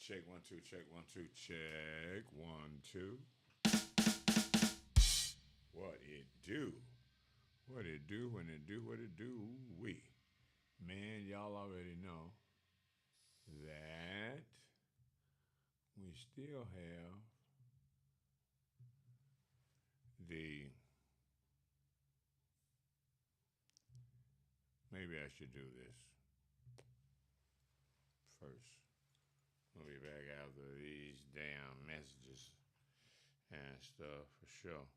Check 1 2, check 1 2, check 1 2. What it do? What it do when it do what it do? We. Man, y'all already know that we still have the. Maybe I should do this first. We'll be back after these damn messages and stuff for sure.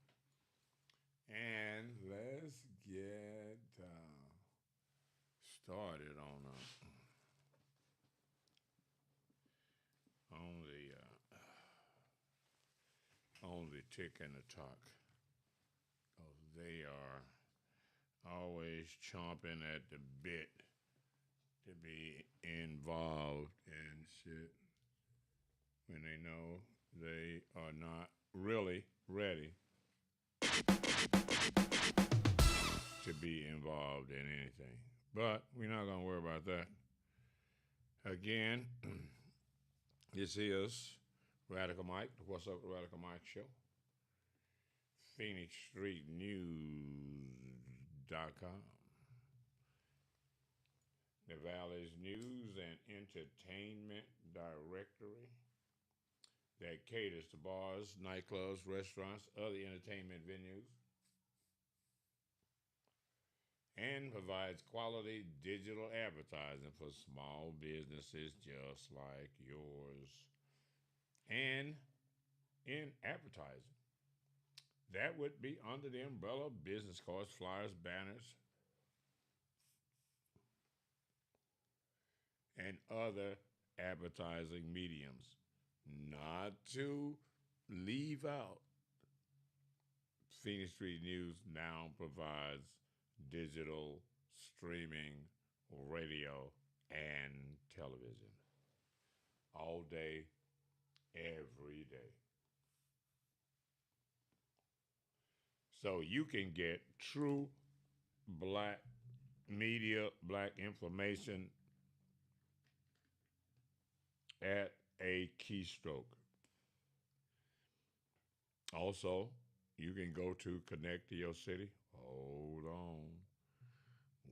And let's get started on the tick and the talk. Oh, they are always chomping at the bit to be involved in shit when they know they are not really ready to be involved in anything. But we're not going to worry about that. Again, this is Radical Mike, the What's Up with Radical Mike show. PhoenixStreetNews.com. The Valley's news and entertainment directory that caters to bars, nightclubs, restaurants, other entertainment venues, and provides quality digital advertising for small businesses just like yours. And in advertising, that would be under the umbrella of business cards, flyers, banners, and other advertising mediums. Not to leave out, Phoenix Street News now provides digital streaming, radio, and television all day, every day. So you can get true black media, black information at a keystroke. Also, you can go to Connect to Your City. Hold on.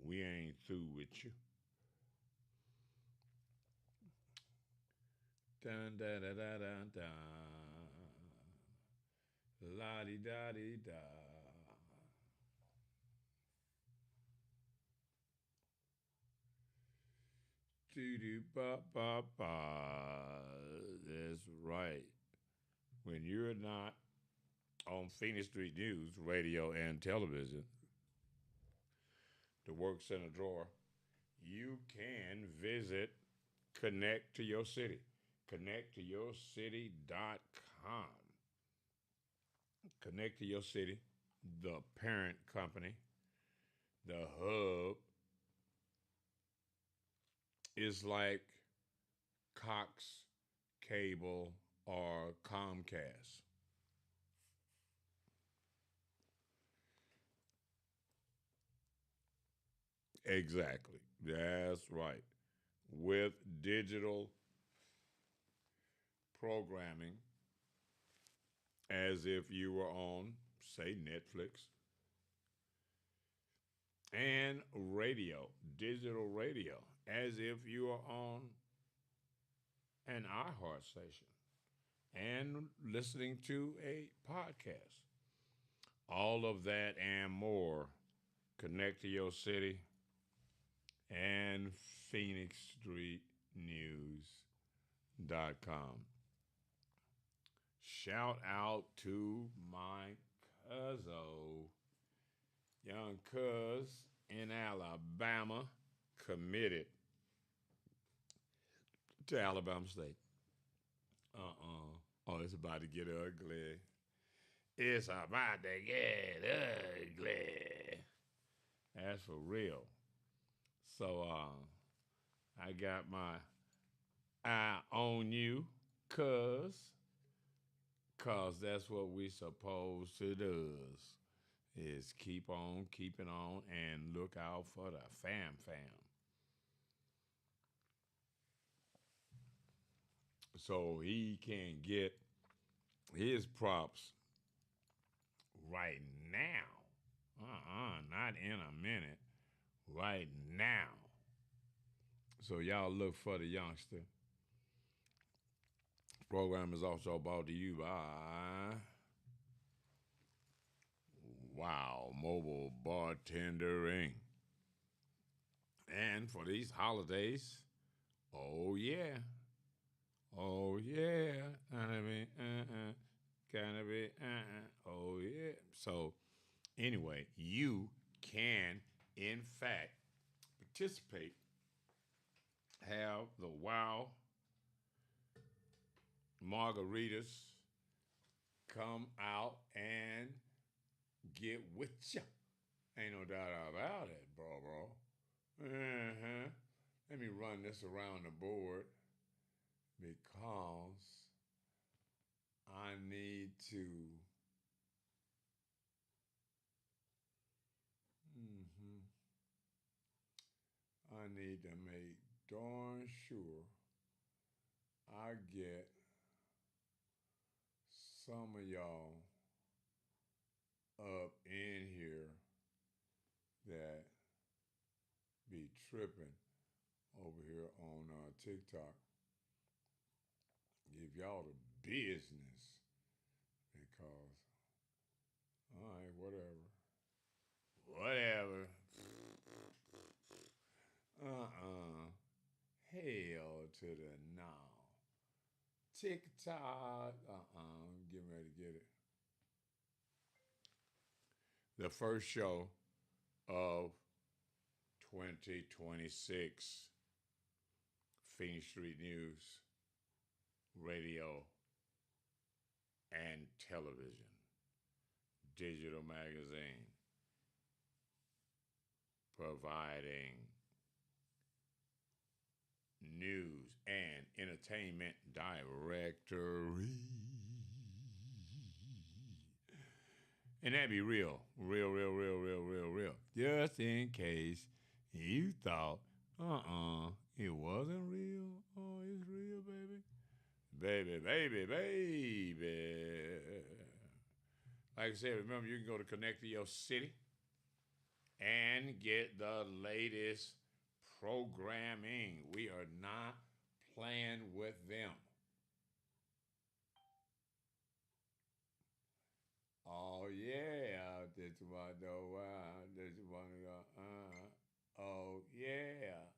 We ain't through with you. Dun da da da da da. La di da di da. Doo doo ba ba ba. That's right. When you're not on Phoenix Street News, radio, and television, the works in a drawer, you can visit Connect to Your City. ConnectToYourCity.com. Connect to Your City, the parent company, the hub, is like Cox Cable or Comcast. Exactly. That's right. With digital programming as if you were on, say, Netflix, and radio, digital radio, as if you are on an iHeart station and listening to a podcast. All of that and more. Connect to Your City and PhoenixStreetNews.com. Shout out to my cuzzo, young cuz in Alabama, committed to Alabama State. Oh, it's about to get ugly. It's about to get ugly. That's for real. So I got my eye on you, cause that's what we supposed to do is keep on keeping on and look out for the fam. so he can get his props right now. Not in a minute. Right now. So y'all look for the youngster. Program is also brought to you by Wow Mobile Bartendering. And for these holidays, oh yeah, oh yeah, gonna be, oh yeah. So anyway, you can in fact participate, have the Wow margaritas come out and get with you. Ain't no doubt about it, bro. Uh-huh. Let me run this around the board because I need to. hmm I need to make darn sure I get some of y'all up in here that be tripping over here on TikTok. Give y'all the business because, all right, whatever. Whatever. Hell to the no. TikTok. I'm getting ready to get it. The first show of 2026 Phoenix Street News, radio, and television, digital magazine, providing news and entertainment directory. And that'd be real, real. Just in case you thought, it wasn't real. Oh, it's real, baby. Baby. Like I said, remember you can go to Connect to Your City and get the latest programming. We are not playing with them. Oh yeah, did you want to know why? Did you want to go? Oh yeah.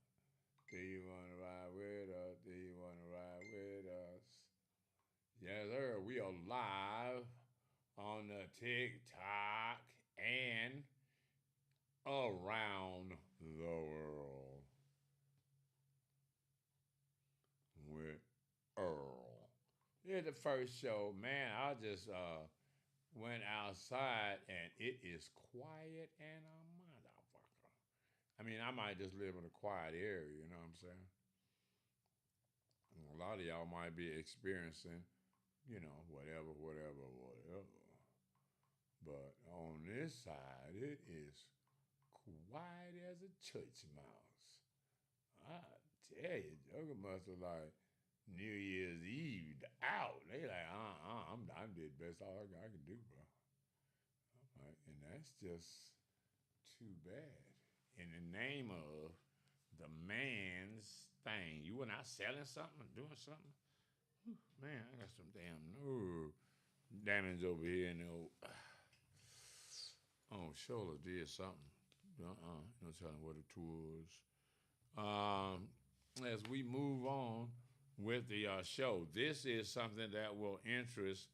Do you want to ride with us? Do you want to ride with us? Yes, sir. We are live on the TikTok and around the world with Earl. Here's the first show, man. I just went outside and it is quiet and a motherfucker. I mean, I might just live in a quiet area, you know what I'm saying? A lot of y'all might be experiencing, whatever. But on this side, it is quiet as a church mouse. I tell you, Joker must have like New Year's Eve out. They like, I did best all I can do, bro. Right? And that's just too bad. In the name of the man's thing, you were not selling something, doing something. Whew, man, I got some damn nerve damage over here in the old. Shoulder did something. No telling what it was. As we move on with the show, this is something that will interest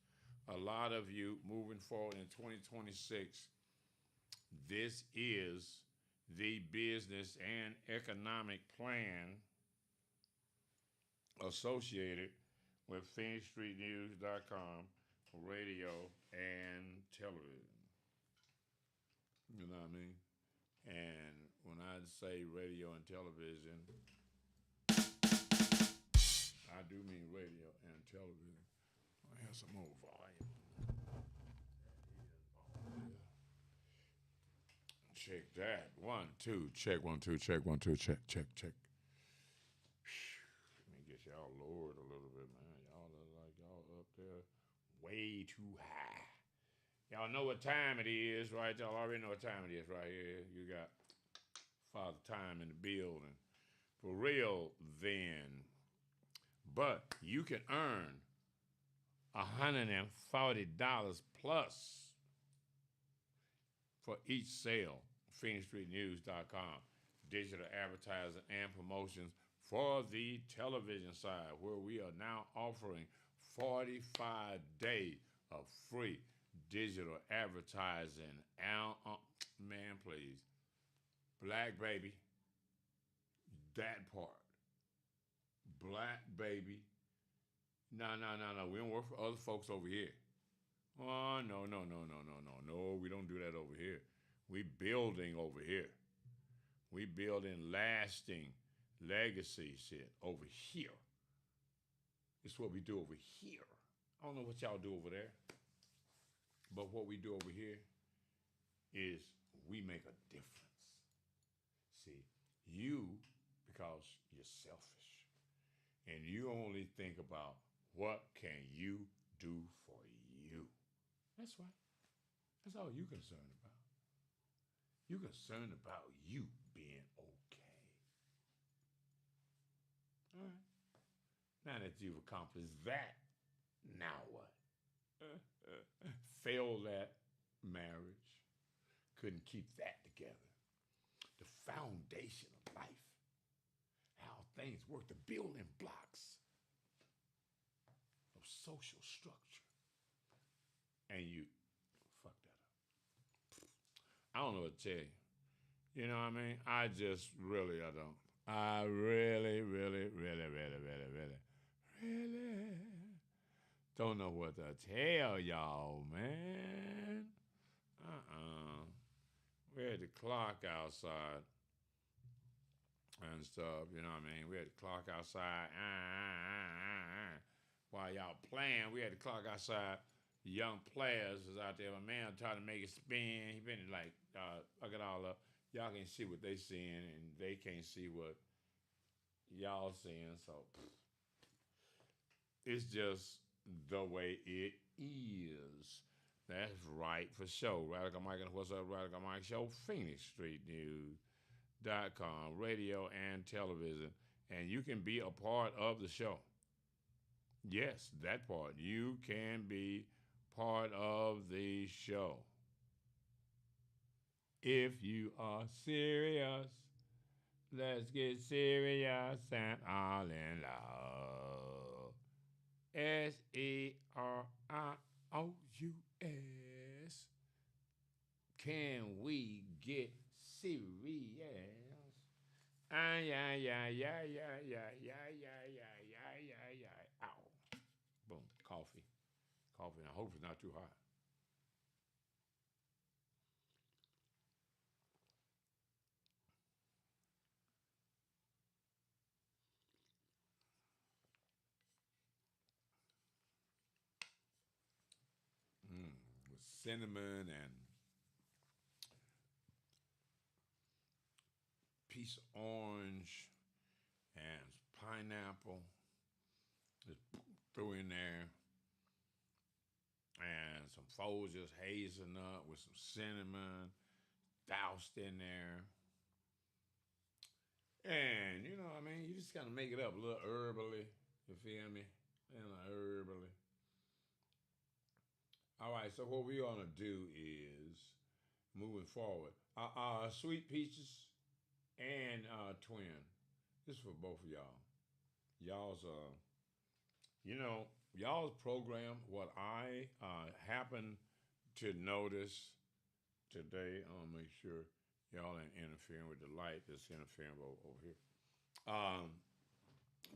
a lot of you moving forward in 2026. This is the business and economic plan associated with PhoenixStreetNews.com, radio, and television. You know what I mean? And when I say radio and television, I do mean radio and television. I have some more volume. Check that. 1, 2, check, 1, 2, check, 1, 2, check. Let me get y'all lowered a little bit, man. way too high. Y'all know what time it is, right? Y'all already know what time it is right here. You got Father Time in the building. For real, then. But you can earn $140 plus for each sale. PhoenixStreetNews.com. Digital advertising and promotions for the television side, where we are now offering 45 days of free digital advertising. Man, please. Black baby, that part. Black baby. No. We don't work for other folks over here. Oh, no. No, we don't do that over here. We building over here. We building lasting legacy shit over here. It's what we do over here. I don't know what y'all do over there. But what we do over here is we make a difference. See, you, because you're selfish, and you only think about what can you do for you. That's right. That's all you're concerned about. You're concerned about you being okay. All right. Now that you've accomplished that, now what? Failed that marriage. Couldn't keep that together. The foundation of life. How things work. The building blocks of social structure. And you fucked that up. I don't know what to tell you. You know what I mean? I don't. I really don't know what to tell y'all, man. We had the clock outside and stuff, you know what I mean? We had the clock outside. While y'all playing, we had the clock outside. The young players was out there. My man trying to make it spin. He been like, look it all up. Y'all can see what they seeing, and they can't see what y'all seeing. So it's just the way it is. That's right for sure. Radical Mike and What's Up, Radical Mike Show, PhoenixStreetNews.com, radio and television. And you can be a part of the show. Yes, that part. You can be part of the show. If you are serious, let's get serious and all in love. SERIOUS. Can we get serious? Yeah. Ow. Boom. Coffee. I hope it's not too hot. With cinnamon and piece of orange and pineapple. Just threw in there. And some Folgers hazelnut with some cinnamon doused in there. And, you know what I mean? You just kind of make it up a little herbally. You feel me? Herbally. All right, so what we're going to do is, moving forward, Sweet Peaches and Twin. This is for both of y'all. Y'all's program, what I happen to notice today, I'm going to make sure y'all ain't interfering with the light that's interfering over here.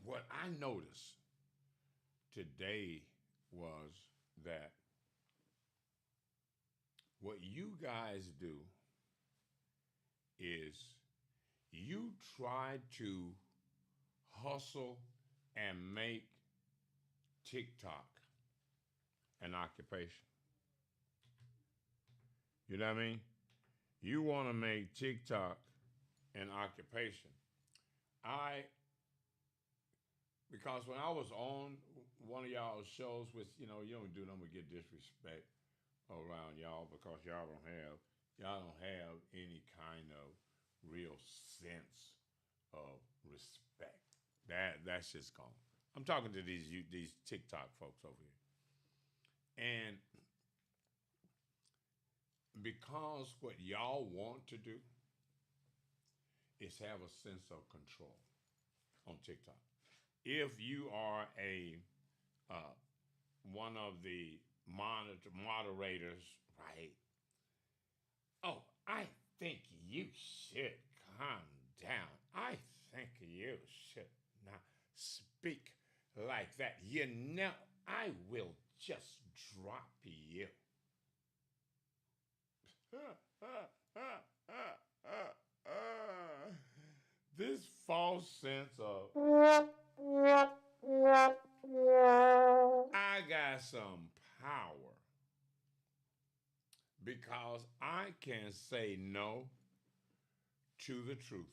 What I noticed today was that what you guys do is you try to hustle and make TikTok an occupation. You know what I mean? You want to make TikTok an occupation. Because when I was on one of y'all's shows, which you don't do them to get disrespect around y'all because y'all don't have any kind of real sense of respect. That's just gone. I'm talking to these TikTok folks over here, and because what y'all want to do is have a sense of control on TikTok. If you are a uh, one of the moderators, right? Oh, I think you should calm down. I think you should not speak like that. I will just drop you. This false sense of I got some power because I can say no to the truth.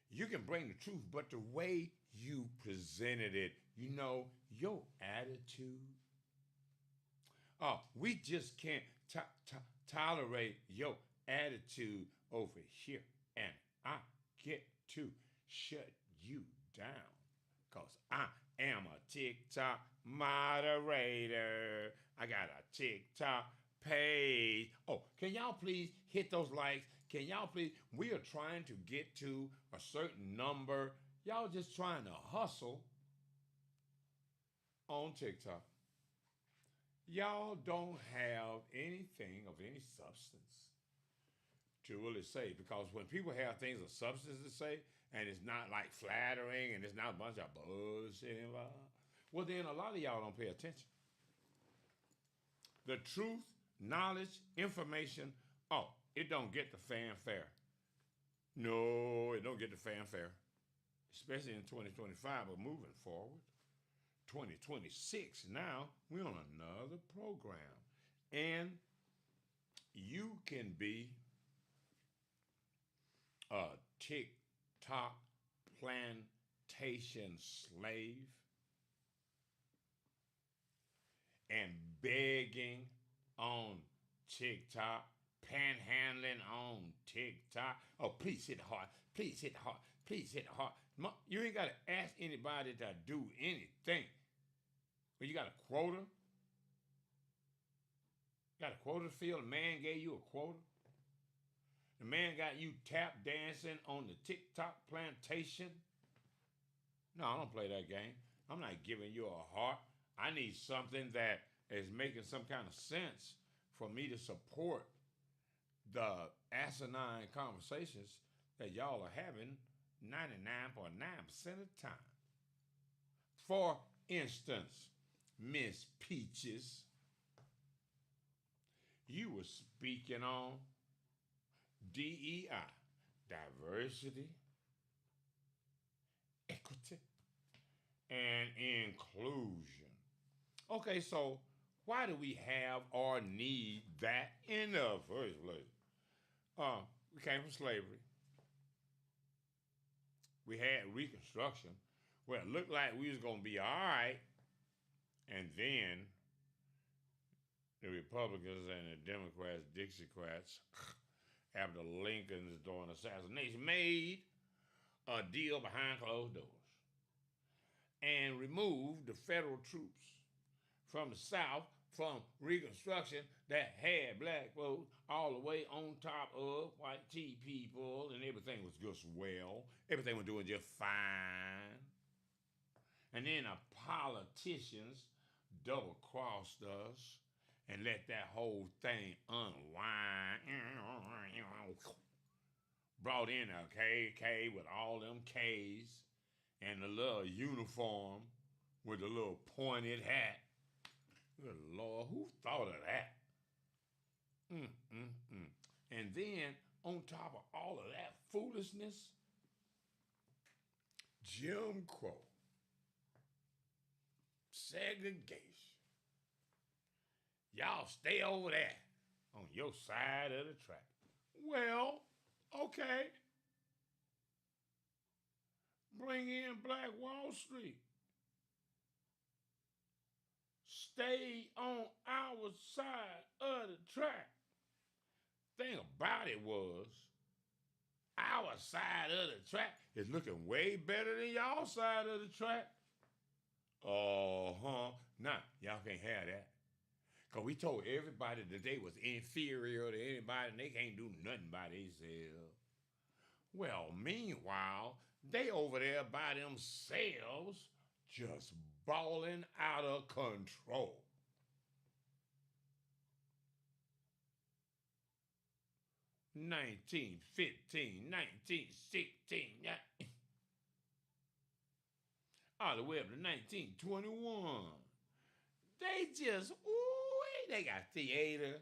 You can bring the truth, but the way you presented it, your attitude. Oh, we just can't tolerate your attitude over here. And I get to shut you down because I am a TikTok moderator. I got a TikTok page. Oh, can y'all please hit those likes? Can y'all please? We are trying to get to a certain number. Y'all just trying to hustle on TikTok. Y'all don't have anything of any substance to really say, because when people have things of substance to say and it's not like flattering and it's not a bunch of bullshit involved, well, then a lot of y'all don't pay attention. The truth, knowledge, information, oh, it don't get the fanfare. No, it don't get the fanfare, especially in 2025, but moving forward. 2026, now we're on another program. And you can be a TikTok plantation slave and begging on TikTok, panhandling on TikTok. Oh, please hit hard. Please hit hard. Please hit hard. You ain't got to ask anybody to do anything. But you got a quota. You got a quota to fill. The man gave you a quota. The man got you tap dancing on the TikTok plantation. No, I don't play that game. I'm not giving you a heart. I need something that is making some kind of sense for me to support the asinine conversations that y'all are having 99.9% of the time. For instance, Miss Peaches, you were speaking on DEI, diversity, equity, and inclusion. Okay, so why do we have or need that in the first place? We came from slavery. We had Reconstruction, where it looked like we was gonna be all right, and then the Republicans and the Democrats, Dixiecrats, after Lincoln's during assassination, made a deal behind closed doors and removed the federal troops from the South from Reconstruction that had black folks all the way on top of white tea people, and everything was just well. Everything was doing just fine. And then the politicians double-crossed us and let that whole thing unwind. Brought in a KK with all them Ks and the little uniform with the little pointed hat. Good Lord, who thought of that? And then, on top of all of that foolishness, Jim Crow, segregation. Y'all stay over there on your side of the track. Well, okay. bring in Black Wall Street. Stay on our side of the track. Thing about it was, our side of the track is looking way better than y'all side of the track. Nah, y'all can't have that. Because we told everybody that they was inferior to anybody and they can't do nothing by themselves. Well, meanwhile, they over there by themselves just balling out of control. 1915, 1916, all the way up to 1921. They just, ooh, they got theater.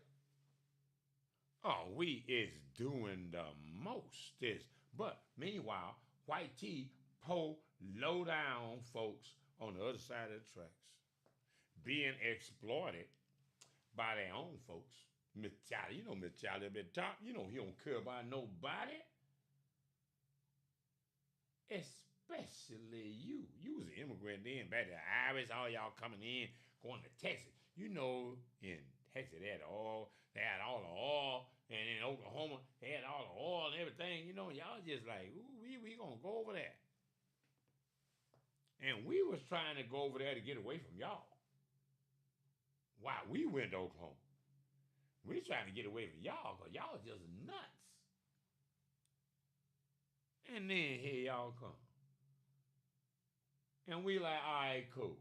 Oh, we is doing the mostest. But meanwhile, white tea, po, low down folks on the other side of the tracks being exploited by their own folks. Miss Charlie, you know Miss Charlie up at the top. You know he don't care about nobody. Especially you. You was an immigrant then, back to the Irish, all y'all coming in, going to Texas. You know, in Texas they had all the oil, and in Oklahoma they had all the oil and everything. You know, y'all just like, ooh, we gonna go over there. And we was trying to go over there to get away from y'all. Why we went to Oklahoma. We trying to get away from y'all because y'all just nuts. And then here y'all come. And we like, all right, cool.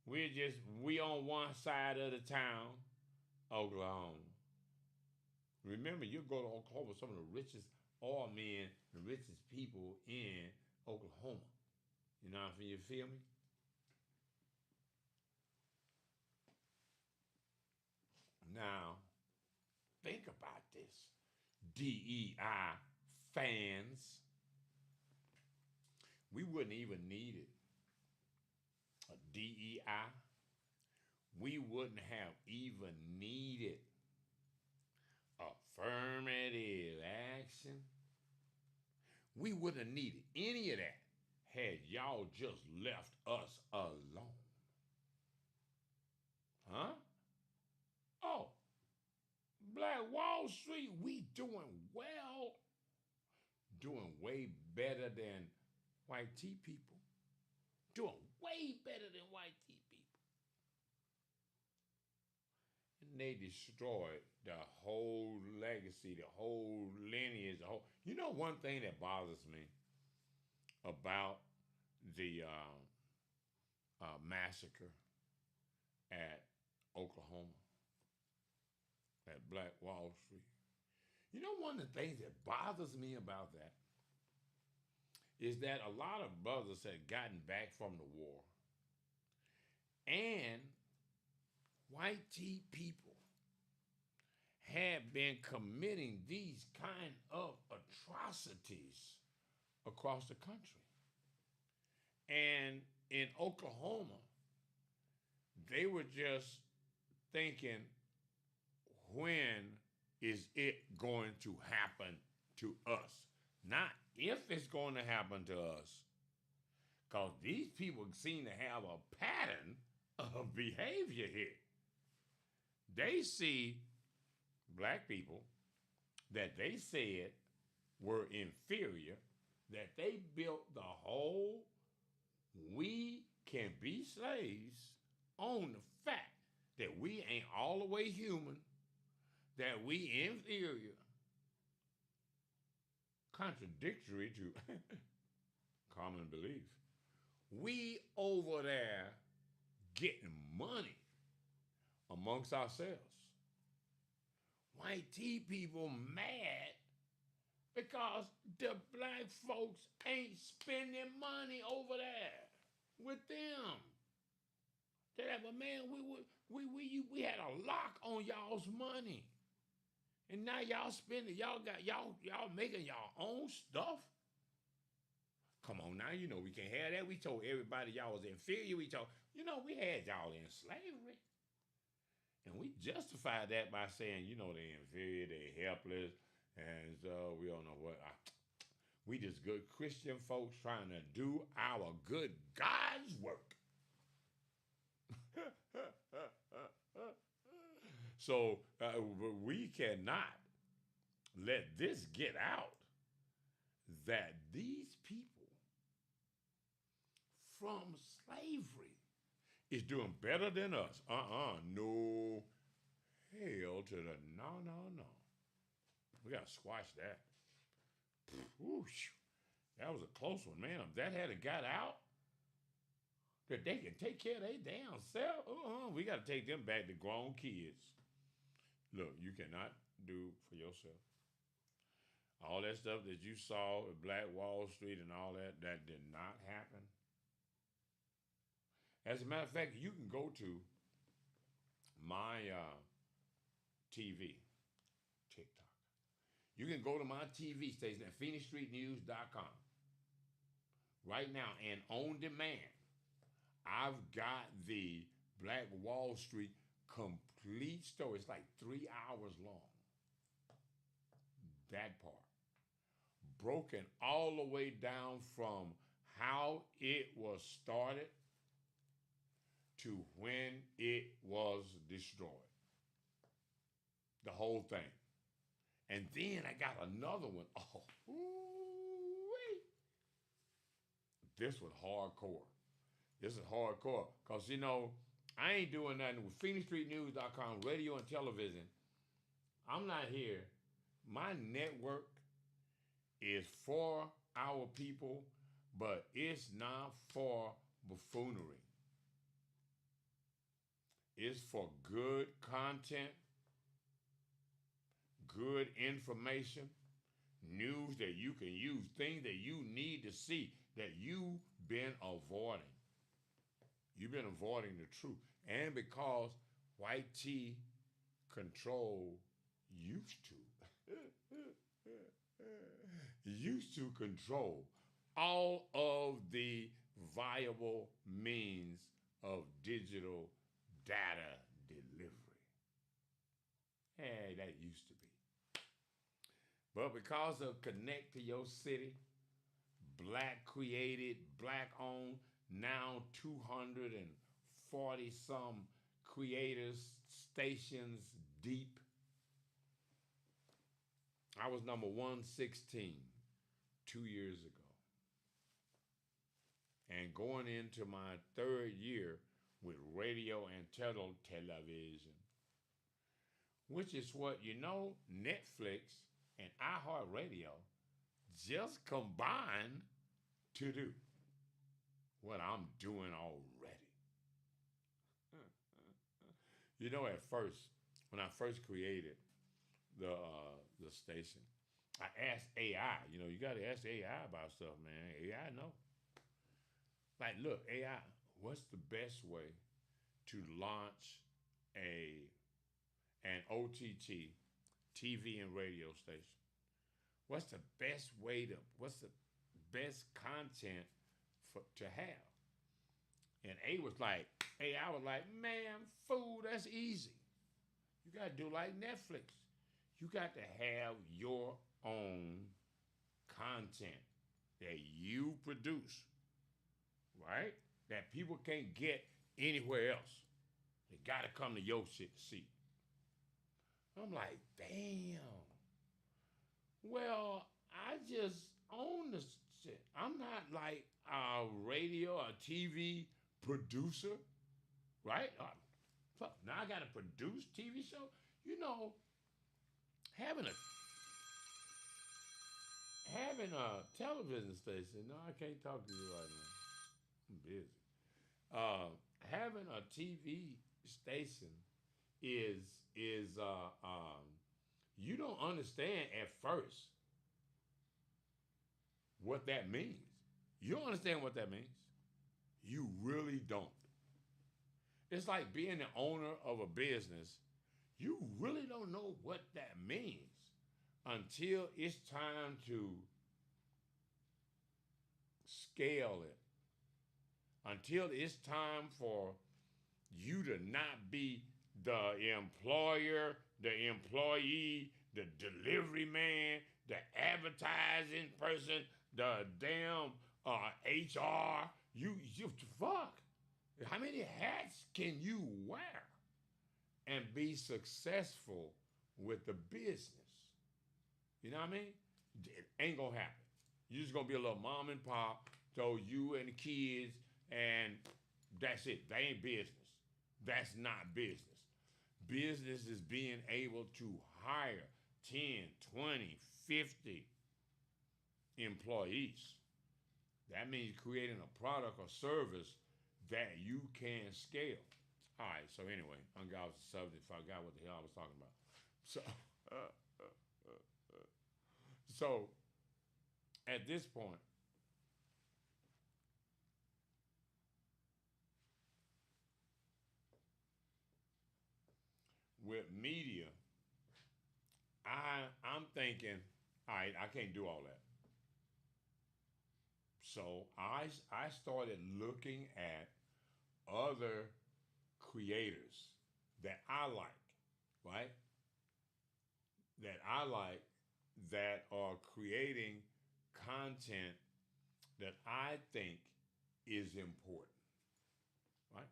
We on one side of the town, Oklahoma. Remember, you go to Oklahoma, some of the richest oil men, the richest people in Oklahoma. You know what I mean? You feel me? Now, think about this. DEI fans. We wouldn't even need it. A DEI. We wouldn't have even needed affirmative action. We wouldn't have needed any of that had y'all just left us alone. Huh? Oh, Black Wall Street, we doing well. Doing way better than white tea people. Doing way better than white tea people. And they destroyed the whole legacy, the whole lineage, the whole. You know, one thing that bothers me about the massacre at Oklahoma, at Black Wall Street. You know, one of the things that bothers me about that is that a lot of brothers had gotten back from the war, and white tea people had been committing these kind of atrocities across the country. And in Oklahoma, they were just thinking, when is it going to happen to us? Not if it's going to happen to us. Because these people seem to have a pattern of behavior here. They see black people that they said were inferior, that they built the whole we can be slaves on the fact that we ain't all the way human, that we inferior, contradictory to common belief. We over there getting money amongst ourselves. White tea people mad because the black folks ain't spending money over there with them. They're like, well, man, we had a lock on y'all's money. And now y'all spending, y'all making y'all own stuff. Come on now, you know we can't have that. We told everybody y'all was inferior. We told, we had y'all in slavery. And we justified that by saying, they're inferior, they're helpless, and so we don't know what. We just good Christian folks trying to do our good God's work. So we cannot let this get out that these people from slavery is doing better than us. No. Hell to the no. We got to squash that. Whoosh. That was a close one, man. If that hadn't got out, that they can take care of their damn self. We got to take them back to grown kids. Look, you cannot do for yourself. All that stuff that you saw at Black Wall Street and all that, that did not happen. As a matter of fact, you can go to my TV, TikTok. You can go to my TV station at PhoenixStreetNews.com right now, and on demand, I've got the Black Wall Street complete story. It's like 3 hours long. That part. Broken all the way down from how it was started to when it was destroyed. The whole thing. And then I got another one. Oh, wait. This was hardcore. This is hardcore. Because, you know, I ain't doing nothing with PhoenixStreetNews.com, radio and television. I'm not here. My network is for our people, but it's not for buffoonery. It's for good content, good information, news that you can use, things that you need to see that you've been avoiding. You've been avoiding the truth. And because white tea control used to control all of the viable means of digital data delivery. Hey, that used to be. But because of Connect to Your City, Black created, Black owned, now 240 some creators, stations deep. I was number 116 2 years ago. And going into my third year with radio and television, which is what, you know, Netflix and iHeartRadio just combined to do what I'm doing already. You know, at first, when I first created the station, I asked AI. You know, you got to ask AI about stuff, man. AI know. Like, look, AI, what's the best way to launch an OTT TV and radio station? What's the best content to have? And AI was like, man, fool, that's easy. You got to do like Netflix. You got to have your own content that you produce, right? That people can't get anywhere else. They got to come to your seat. I'm like, damn. Well, I just own the shit. I'm not like a radio or TV producer, right? Now I got to produce TV show. You know, having a television station. No, I can't talk to you right now. I'm busy. Having a TV station is you don't understand at first what that means. You don't understand what that means. You really don't. It's like being the owner of a business. You really don't know what that means until it's time to scale it. Until it's time for you to not be the employer, the employee, the delivery man, the advertising person, the damn HR. You fuck. How many hats can you wear and be successful with the business? You know what I mean? It ain't gonna happen. You're just gonna be a little mom and pop, so you and the kids, and that's it. That ain't business. That's not business. Business is being able to hire 10, 20, 50 employees. That means creating a product or service that you can scale. All right, so anyway, I got off the subject, forgot what the hell I was talking about. So, so at this point, with media, I'm thinking, all right, I can't do all that. So I started looking at other creators that I like, right? That I like that are creating content that I think is important, right?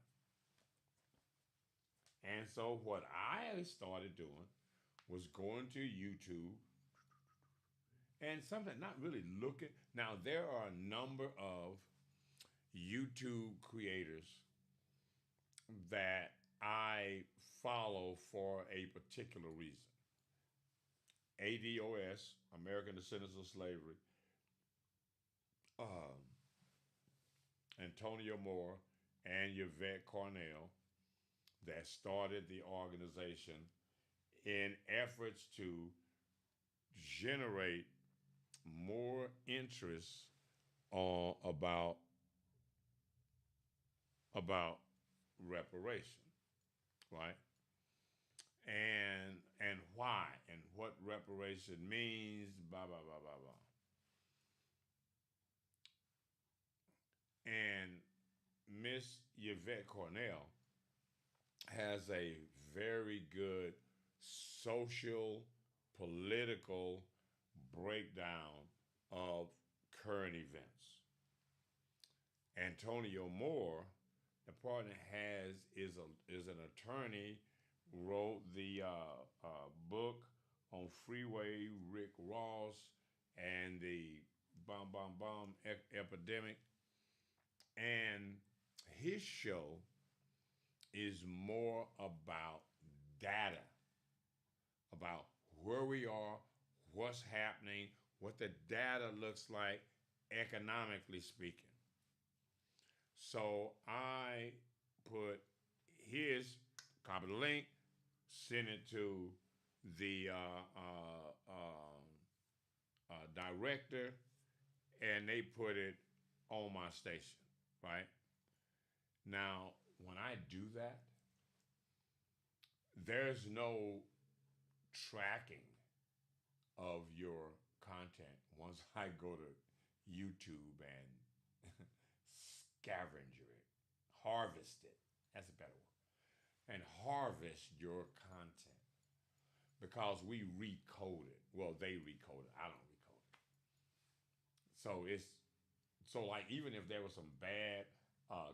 And so what I started doing was going to YouTube and something not really looking. Now there are a number of YouTube creators that I follow for a particular reason. ADOS, American Descendants of Slavery, um, Antonio Moore, and Yvette Cornell, that started the organization in efforts to generate more interest about reparation, right? And why and what reparation means, blah blah blah blah blah. And Miss Yvette Cornell has a very good social, political breakdown of current events. Antonio Moore, the partner has is an attorney, wrote the book on Freeway Rick Ross and the bomb bomb bomb epidemic, and his show is more about data, about where we are, what's happening, what the data looks like economically speaking. So I put his, copy the link, send it to the director, and they put it on my station, right? Now, when I do that, there's no tracking of your content once I go to YouTube and scavenger it, harvest it. That's a better word. And harvest your content because we recode it. Well, they recode it. I don't recode it. So it's so like even if there was some bad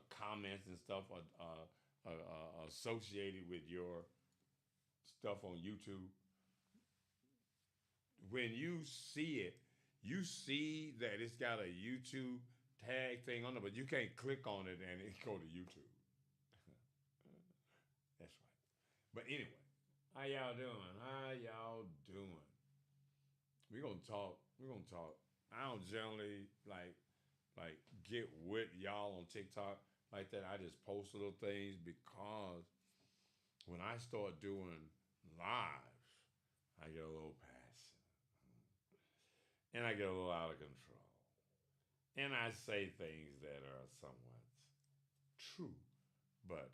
comments and stuff associated with your stuff on YouTube, when you see it, you see that it's got a YouTube tag thing on it, but you can't click on it and it go to YouTube. That's right. But anyway, how y'all doing? How y'all doing? We're gonna talk. We're gonna talk. I don't generally like get with y'all on TikTok like that. I just post little things because when I start doing lives, I get a little passive and I get a little out of control. And I say things that are somewhat true, but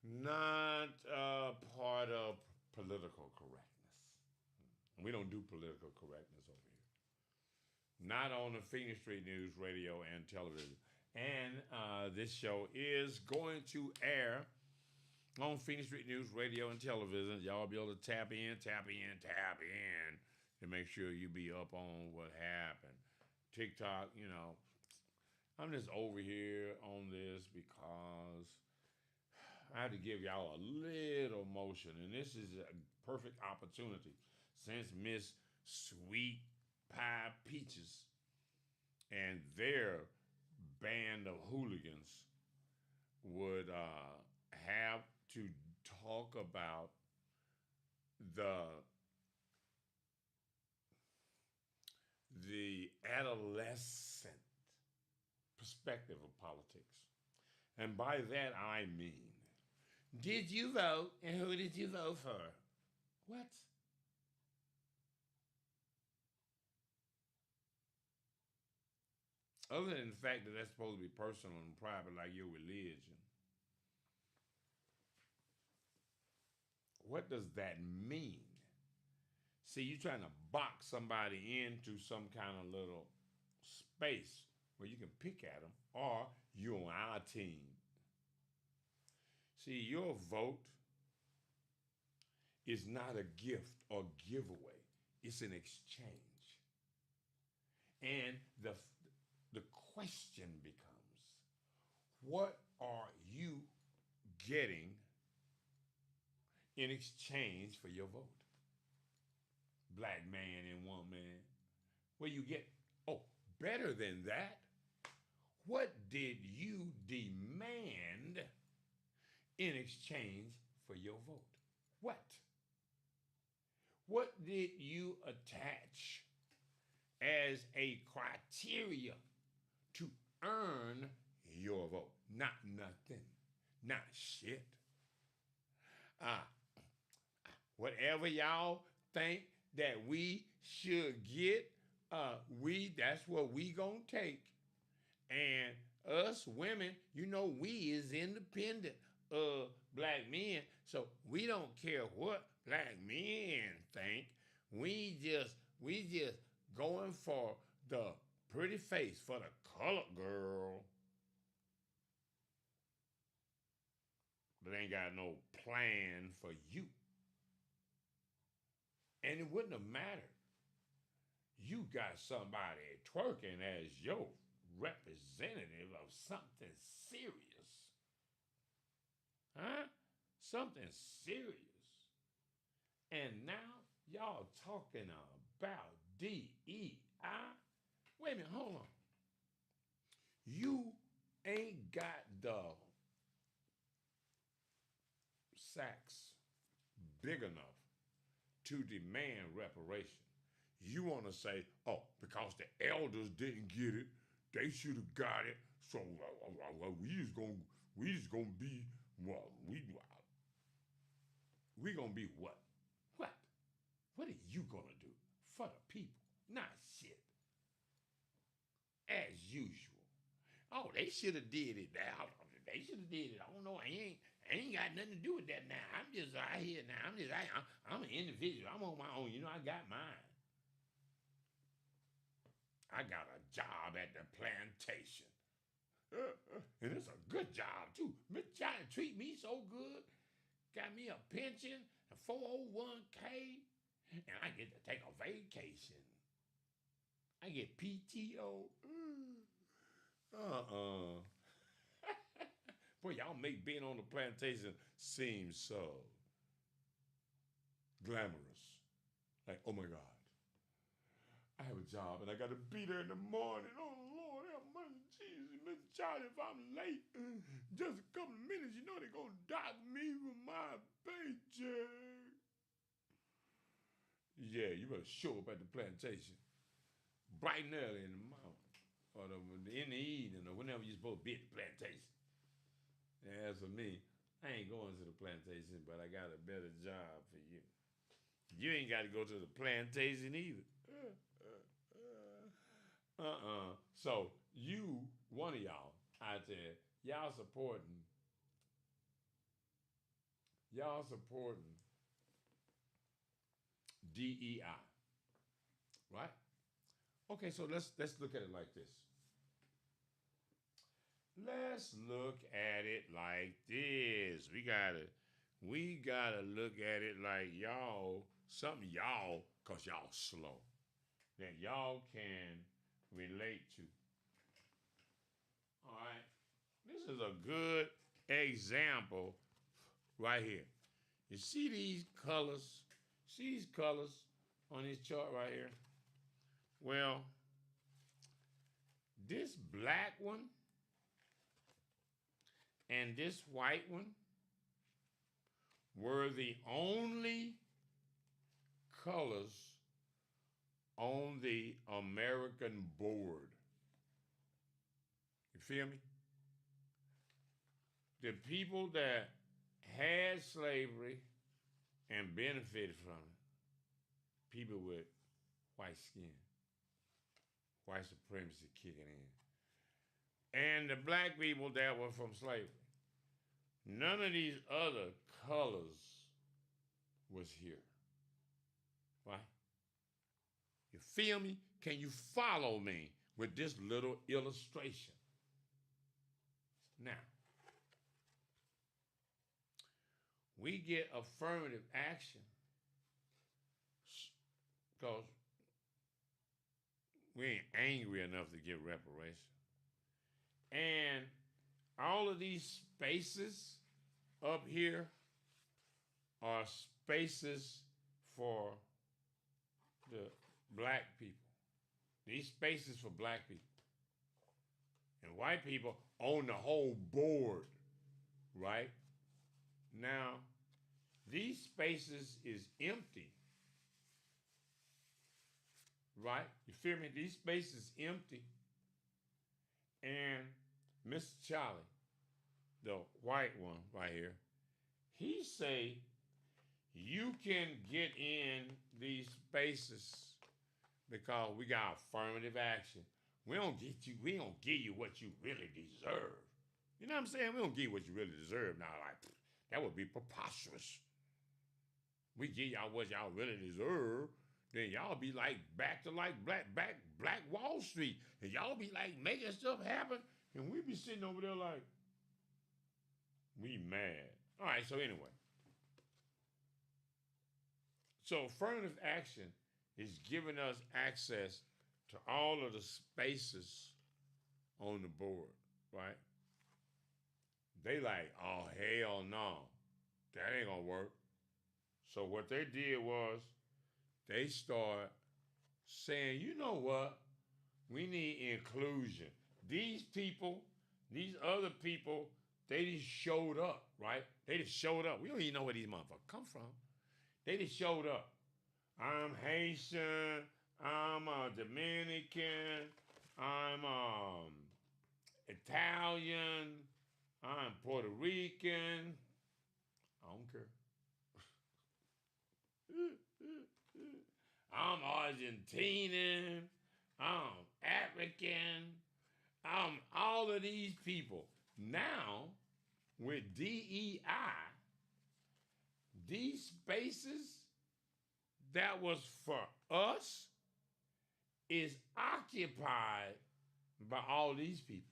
not part of political correctness. We don't do political correctness over here. Not on the Phoenix Street News radio and television. And this show is going to air on Phoenix Street News Radio and television. Y'all be able to tap in to make sure you be up on what happened. TikTok, I'm just over here on this because I had to give y'all a little motion, and this is a perfect opportunity since Miss Sweet Pie Peaches and their band of hooligans would have to talk about the the adolescent perspective of politics. And by that I mean, did you vote and who did you vote for? What? Other than the fact that that's supposed to be personal and private like your religion, what does that mean? See, you're trying to box somebody into some kind of little space where you can pick at them, or you're on our team. See, your vote is not a gift or giveaway, it's an exchange. And the question becomes, what are you getting in exchange for your vote? Black man and woman. What you get? Oh, better than that, what did you demand in exchange for your vote? What? What did you attach as a criteria to earn your vote? Not nothing. Not shit. Ah, whatever y'all think that we should get, that's what we gonna take. And us women, we is independent of black men, so we don't care what black men think. We just going for the pretty face, for the colored girl, but ain't got no plan for you. And it wouldn't have mattered. You got somebody twerking as your representative of something serious. Huh? Something serious. And now y'all talking about DEI? Wait a minute, hold on. You ain't got the sacks big enough to demand reparation. You want to say, oh, because the elders didn't get it, they should have got it. So we just gonna be well, we gonna be what? What? What are you gonna do for the people? Not shit. As usual. Oh, they should have did it now. They should have did it. I don't know. I ain't got nothing to do with that now. I'm just out here now. I'm an individual. I'm on my own. I got mine. I got a job at the plantation. And it's a good job, too. Miss Johnny treat me so good. Got me a pension, a 401k, and I get to take a vacation. I get PTO. Boy, y'all make being on the plantation seem so glamorous. Like, oh my God, I have a job and I got to be there in the morning. Oh Lord, have mercy, Jesus, Miss Charlie, if I'm late, just a couple of minutes, they're gonna dock me from my paycheck. Yeah, you better show up at the plantation bright and early in the morning, or in the evening, or whenever you're supposed to be at the plantation. And as for me, I ain't going to the plantation, but I got a better job for you. You ain't got to go to the plantation either. So one of y'all out there, y'all supporting DEI, right? Okay, so let's look at it like this. Let's look at it like this. We gotta We gotta look at it like y'all, something y'all, cause y'all slow, that y'all can relate to. All right. This is a good example right here. You see these colors? See these colors on this chart right here? Well, this black one and this white one were the only colors on the American board. You feel me? The people that had slavery and benefited from it, people with white skin, white supremacy kicking in, and the black people that were from slavery. None of these other colors was here. Right? You feel me? Can you follow me with this little illustration? Now, we get affirmative action because we ain't angry enough to get reparation. And all of these spaces up here are spaces for the black people. These spaces for black people. And white people own the whole board, right? Now, these spaces is empty, right? You feel me? These spaces empty. And Mr. Charlie, the white one right here, he say you can get in these spaces because we got affirmative action. We don't give you what you really deserve. You know what I'm saying? We don't give you what you really deserve. Now, like, that would be preposterous. We give y'all what y'all really deserve, then y'all be like back to like Black Wall Street. And y'all be like making stuff happen. And we be sitting over there like, we mad. All right, so anyway. So affirmative action is giving us access to all of the spaces on the board, right? They like, oh, hell no. That ain't gonna work. So what they did was they start saying, you know what? We need inclusion. These people, these other people, they just showed up, right? They just showed up. We don't even know where these motherfuckers come from. They just showed up. I'm Haitian. I'm Dominican. I'm Italian. I'm Puerto Rican. I don't care. I'm Argentinian. I'm African. I'm all of these people. Now, with DEI, these spaces that was for us is occupied by all these people.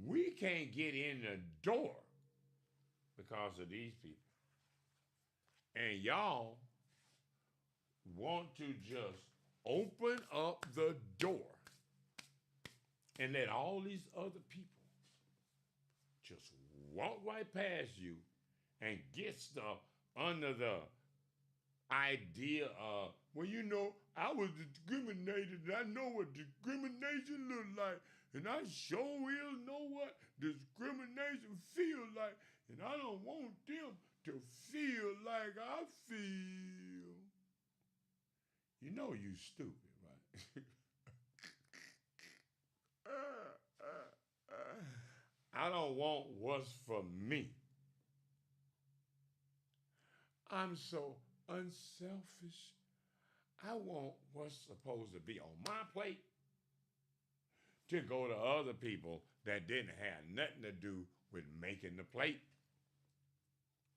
We can't get in the door because of these people. And y'all want to just open up the door and let all these other people just walk right past you and get stuff under the idea of, well, you know, I was discriminated and I know what discrimination look like, and I sure will know what discrimination feel like, and I don't want them to feel like I feel. You know you stupid, right? I don't want what's for me. I'm so unselfish. I want what's supposed to be on my plate to go to other people that didn't have nothing to do with making the plate.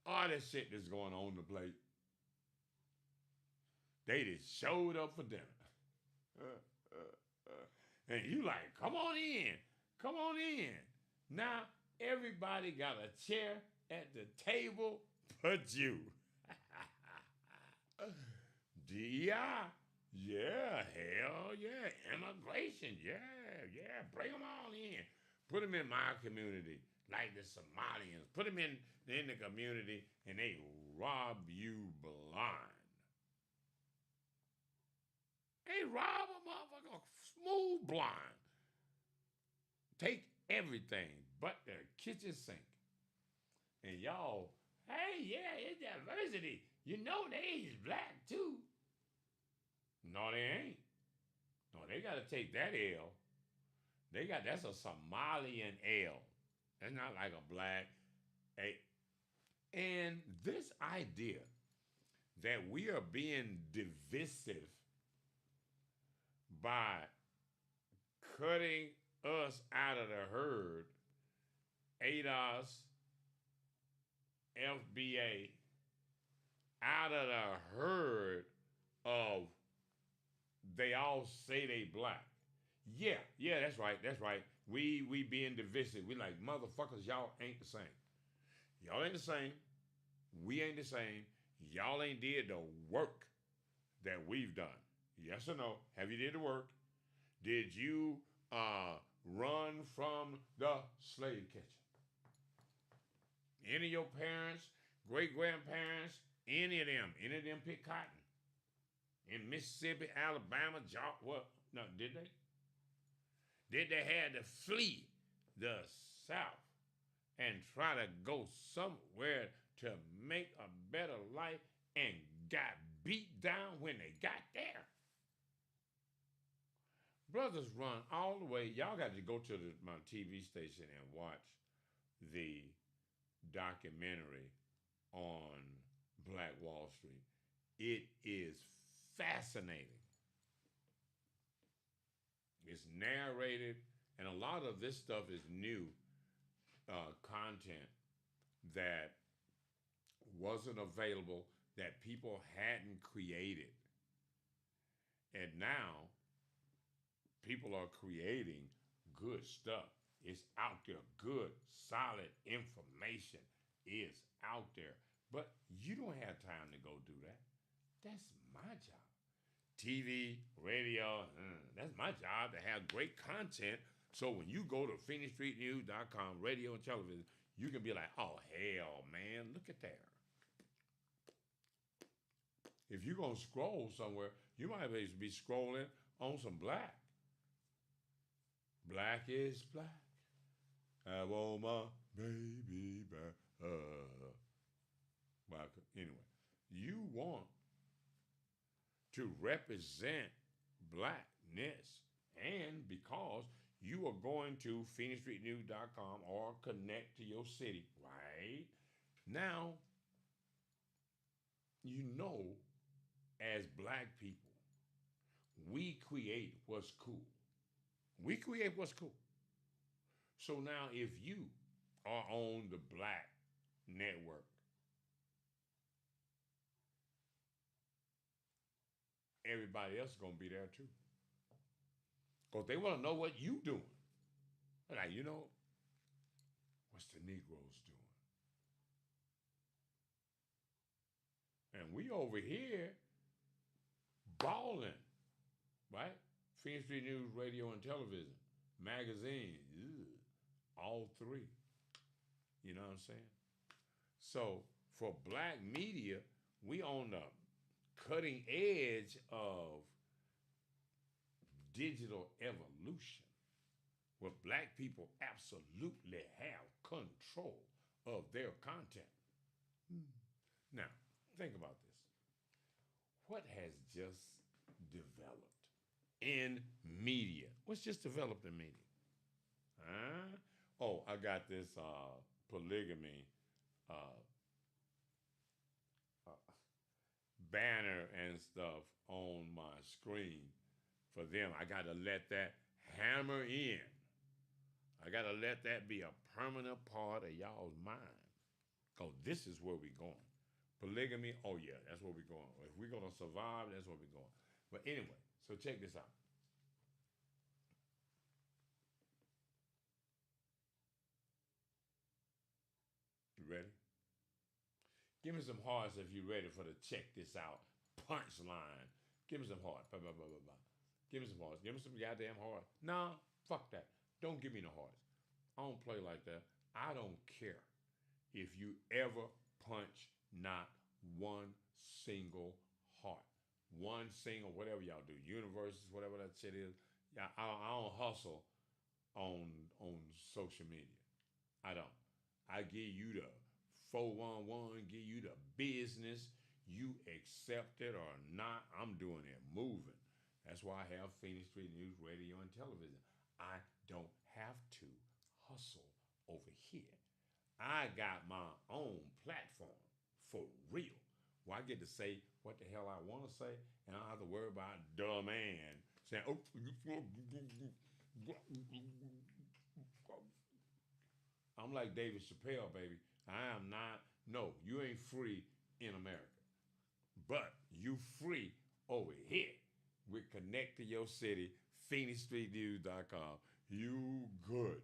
All that shit that's going on the plate. They just showed up for dinner. And you like, come on in. Come on in. Now, Everybody got a chair at the table but you. DEI. Yeah, hell yeah. Immigration. Yeah, yeah. Bring them all in. Put them in my community, like the Somalians. Put them in the community, and they rob you blind. They rob a motherfucker smooth blind. Take everything but their kitchen sink. And y'all, hey, yeah, it's diversity. You know they's black too. No, they ain't. No, they got to take that L. That's a Somalian L. That's not like a black A. And this idea that we are being divisive by cutting us out of the herd, ADOS, FBA, out of the herd of they all say they black. Yeah, yeah, that's right, that's right. We being divisive. We like motherfuckers, y'all ain't the same. Y'all ain't the same. We ain't the same. Y'all ain't did the work that we've done. Yes or no? Have you did the work? Did you run from the slave catcher? Any of your parents, great grandparents, any of them pick cotton in Mississippi, Alabama, Georgia? What? No, did they? Did they had to flee the South and try to go somewhere to make a better life and got beat down when they got there? Brothers run all the way. Y'all got to go to my TV station and watch the documentary on Black Wall Street. It is fascinating. It's narrated, and a lot of this stuff is new content that wasn't available, that people hadn't created. And now people are creating good stuff. It's out there. Good, solid information is out there. But you don't have time to go do that. That's my job. TV, radio, that's my job to have great content. So when you go to PhoenixStreetNews.com, radio and television, you can be like, oh, hell, man, look at that. If you're going to scroll somewhere, you might be scrolling on some black. Black is black. I want my baby back. Well, anyway, you want to represent blackness, and because you are going to PhoenixStreetNews.com or connect to your city, right? Now, you know, as black people, we create what's cool. We create what's cool. So now if you are on the black network, everybody else is going to be there too. Because they want to know what you doing. They're like, you know, what's the Negroes doing? And we over here balling, right? Phoenix Street News, radio and television, magazines, all three. You know what I'm saying? So for black media, we on the cutting edge of digital evolution, where black people absolutely have control of their content. Now, think about this. What has just developed in media? What's just developed in media? Huh? Oh, I got this polygamy banner and stuff on my screen for them. I got to let that hammer in. I got to let that be a permanent part of y'all's mind. Because this is where we're going. Polygamy, oh yeah, that's where we're going. If we're going to survive, that's where we're going. But anyway, so check this out. Give me some hearts if you're ready for the check this out punchline. Give me some hearts. Blah, blah, blah, blah, blah. Give me some hearts. Give me some goddamn hearts. Nah, fuck that. Don't give me no hearts. I don't play like that. I don't care if you ever punch not one single heart. One single, whatever y'all do, universes, whatever that shit is. Yeah, I don't hustle on social media. I don't. I give you the 411, give you the business. You accept it or not, I'm doing it, moving. That's why I have Phoenix Street News Radio and television. I don't have to hustle over here. I got my own platform for real, where I get to say what the hell I want to say, and I don't have to worry about the man saying, oh, I'm like David Chappelle, baby. I am not, no, you ain't free in America. But you free over here with Connect to Your City, PhoenixStreetNews.com. You good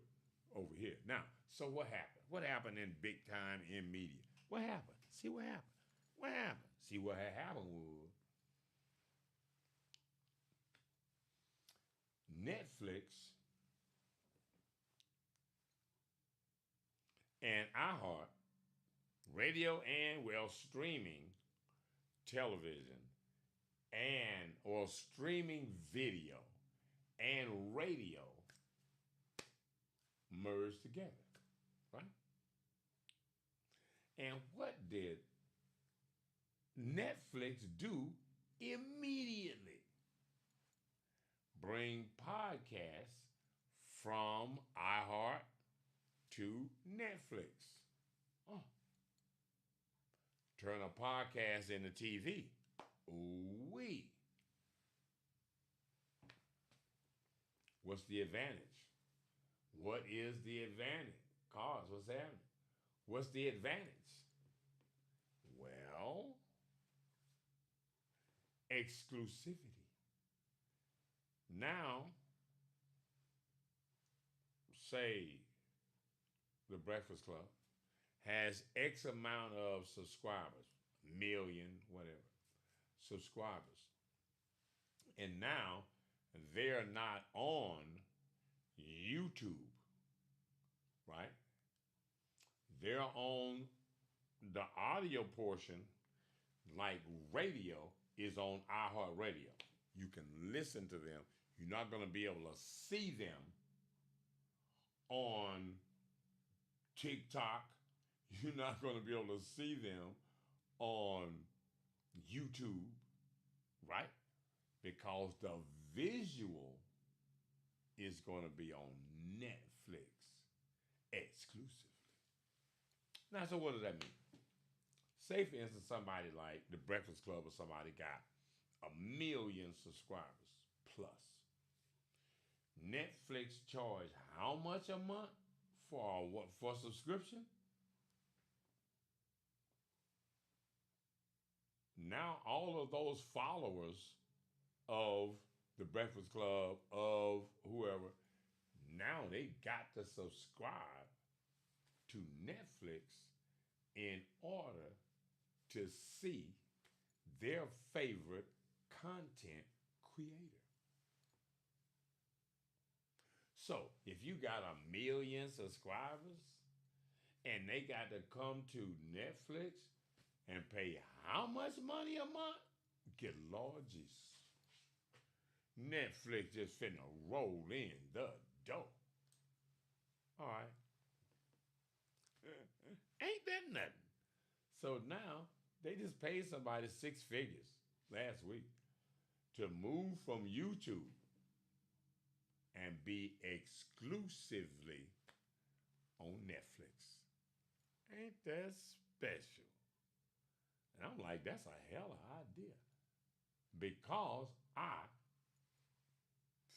over here. Now, so what happened? What happened in big time in media? What happened? See what happened? What happened? See what had happened was Netflix and iHeart, radio and, well, streaming television and or streaming video and radio merged together, right? And what did Netflix do immediately? Bring podcasts from iHeart to Netflix. Oh. Turn a podcast into TV. Ooh-wee. What's the advantage? What is the advantage? Cause, what's happening? What's the advantage? Well, exclusivity. Now, say the Breakfast Club has X amount of subscribers, million, whatever, subscribers. And now they're not on YouTube, right? They're on the audio portion, like radio is on iHeartRadio. You can listen to them. You're not going to be able to see them on TikTok. You're not going to be able to see them on YouTube, right? Because the visual is going to be on Netflix exclusively. Now, so what does that mean? Say, for instance, somebody like the Breakfast Club or somebody got 1 million subscribers plus. Netflix charge how much a month for what, for subscription? Now all of those followers of the Breakfast Club, of whoever, now they got to subscribe to Netflix in order to see their favorite content creator. So if you got 1 million subscribers and they got to come to Netflix and pay how much money a month? Good Lord Jesus. Netflix just finna roll in the dough. All right. Ain't that nothing? So now they just paid somebody 6 figures last week to move from YouTube and be exclusively on Netflix. Ain't that special? And I'm like, that's a hell of an idea. Because I,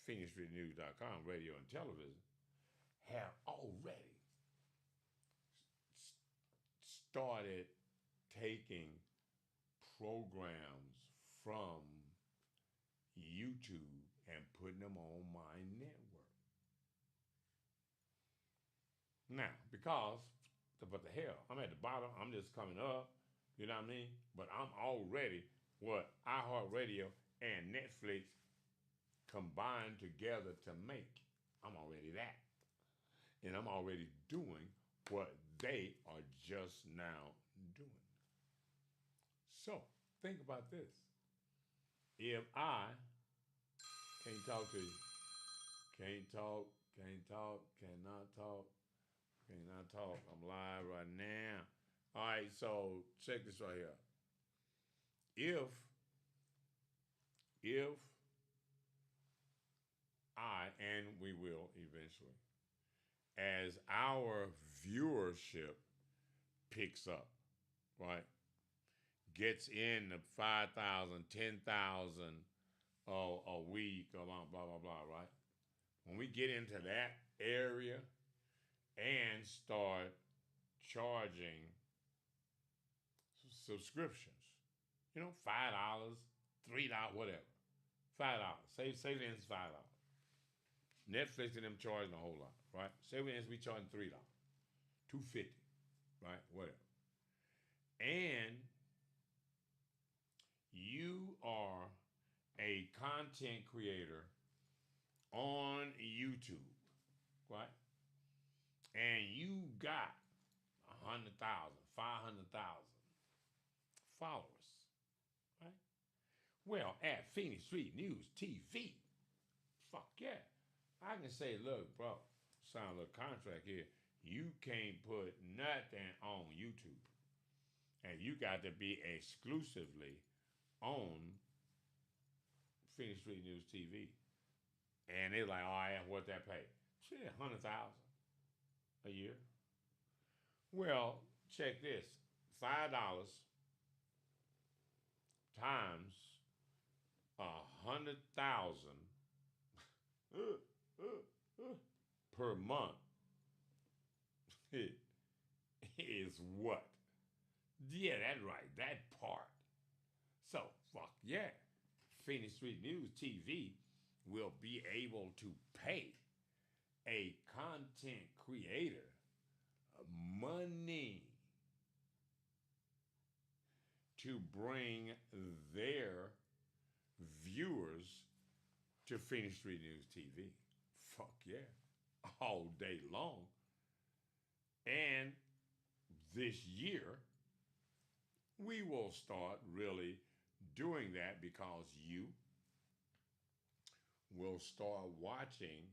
PhoenixStreetNews.com, radio and television, have already started taking programs from YouTube and putting them on my network. Now, because, but the hell, I'm at the bottom, I'm just coming up, You know what I mean? But I'm already what iHeartRadio and Netflix combined together to make. I'm already that. And I'm already doing what they are just now doing. So think about this. If I can't talk to you, can't talk, can't talk, cannot talk, cannot talk. I'm live right now. All right, so check this right here. If I, and we will eventually, as our viewership picks up, right, gets in the 5,000, 10,000 a week, blah, blah, blah, blah, right? When we get into that area and start charging subscriptions, $5, $3, whatever, $5. Say it is $5. Netflix and them charging a whole lot, right? Say we charging $3, $2.50, right? Whatever. And you are a content creator on YouTube, right? And you got 100,000, 500,000 followers, right? Well, at Phoenix Street News TV, fuck yeah. I can say, look, bro, sign a little contract here. You can't put nothing on YouTube. And you got to be exclusively on Phoenix Street News TV. And they're like, oh, yeah, what that pay? Shit, 100,000 a year. Well, check this. $5 times 100,000 per month is what? Yeah, that's right. That part. So, fuck yeah. Phoenix Street News TV will be able to pay a content creator money to bring their viewers to Phoenix Street News TV. Fuck yeah. All day long. And this year, we will start really doing that because you will start watching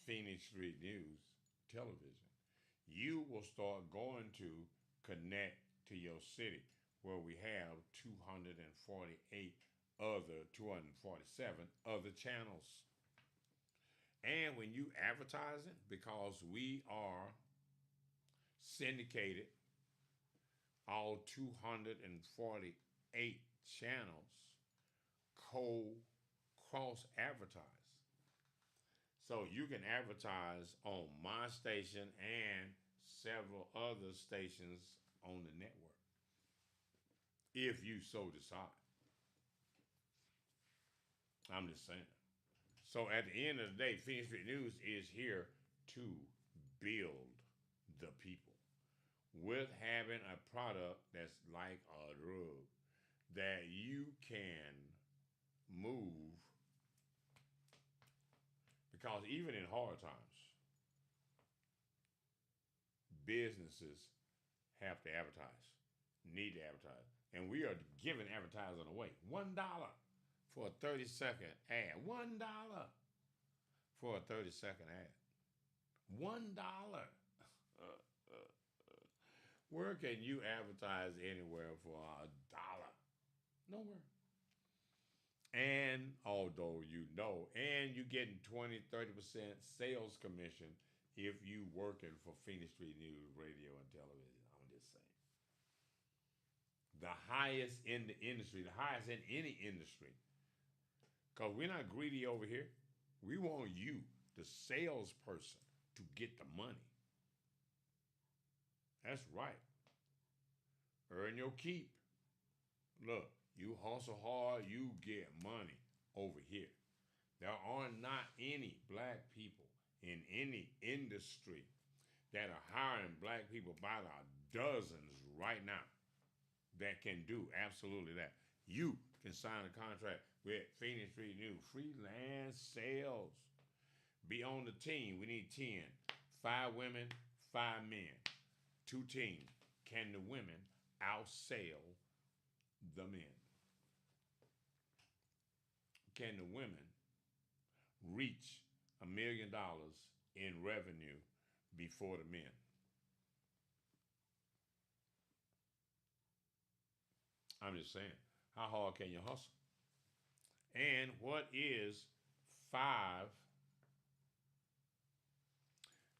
Phoenix Street News television. You will start going to connect to your city where we have 247 other channels. And when you advertise it, because we are syndicated, all 248 channels cross advertise. So you can advertise on my station and several other stations on the network, if you so decide. I'm just saying. So at the end of the day, Phoenix Street News is here to build the people with having a product that's like a drug that you can move, because even in hard times, businesses have to advertise, need to advertise. And we are giving advertising away. $1 for a 30-second ad. $1 for a 30-second ad. $1. Where can you advertise anywhere for $1? Nowhere. And although and you're getting 20, 30% sales commission if you working for Phoenix Street News Radio and television. I'm just saying. The highest in the industry, the highest in any industry. Because we're not greedy over here. We want you, the salesperson, to get the money. That's right. Earn your keep. Look, you hustle hard, you get money over here. There are not any black people in any industry that are hiring black people by the dozens right now. that can do absolutely that. You can sign a contract with Phoenix Street News, freelance sales. Be on the team. We need 10. 5 women, 5 men. 2 teams. Can the women outsell the men? Can the women reach $1 million in revenue before the men? I'm just saying, how hard can you hustle? And what is 5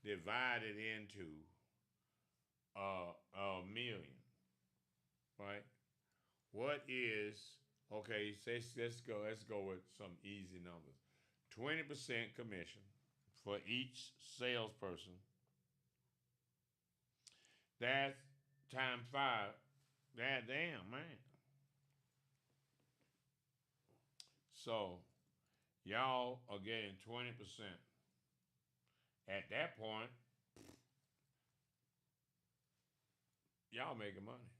divided into a million, right? What is okay? Let's go with some easy numbers. 20% commission for each salesperson. That's times 5. That damn man. So y'all are getting 20%. At that point, y'all making money.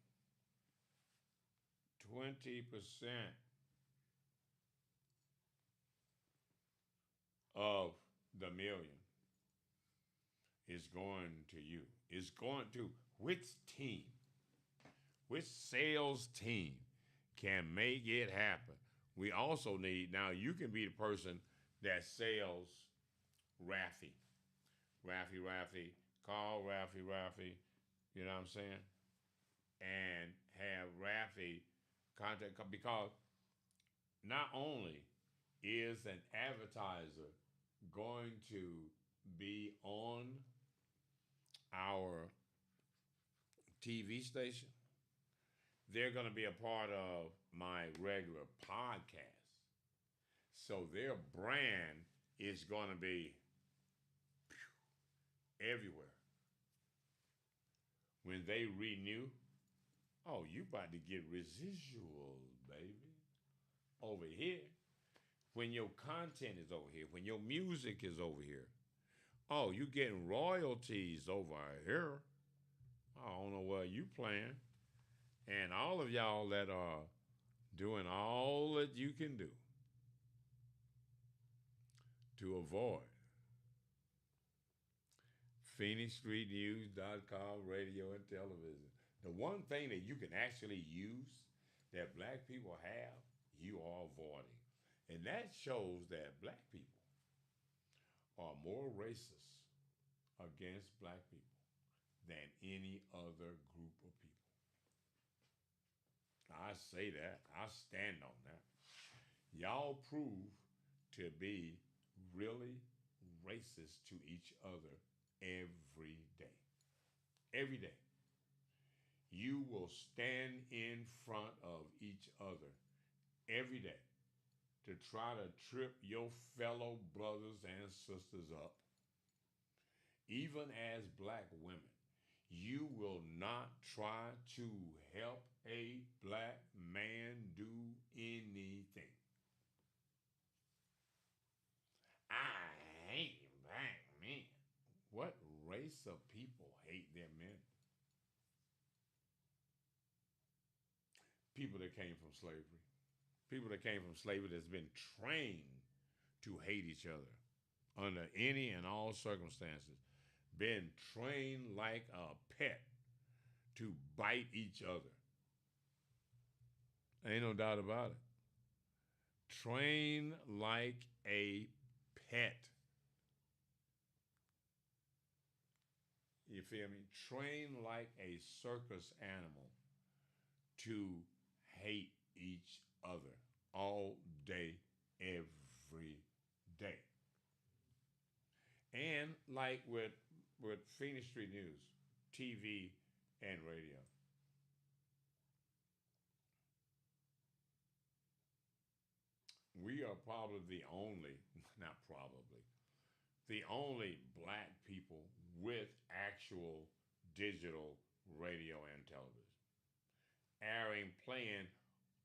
20% of the million is going to you. It's going to which team, which sales team can make it happen. We also need, now you can be the person that sells Raffy. Raffy, call Raffy, you know what I'm saying? And have Raffy contact, because not only is an advertiser going to be on our TV station, they're going to be a part of my regular podcast. So their brand is going to be everywhere. When they renew, oh, you about to get residuals, baby, over here. When your content is over here, when your music is over here, oh, you getting royalties over here. I don't know where you playing. And all of y'all that are doing all that you can do to avoid PhoenixStreetNews.com radio and television. The one thing that you can actually use that black people have, you are avoiding. And that shows that black people are more racist against black people than any other group of people. I say that. I stand on that. Y'all prove to be really racist to each other every day. Every day. You will stand in front of each other every day to try to trip your fellow brothers and sisters up. Even as black women, you will not try to help a black man do anything. I hate black men. What race of people hate their men? People that came from slavery. People that came from slavery that's been trained to hate each other under any and all circumstances, been trained like a pet to bite each other. Ain't no doubt about it. Trained like a pet. You feel me? Trained like a circus animal to hate each other all day, every day. And like with Phoenix Street News, TV and radio. We are probably the only, not probably, the only black people with actual digital radio and television. Airing, playing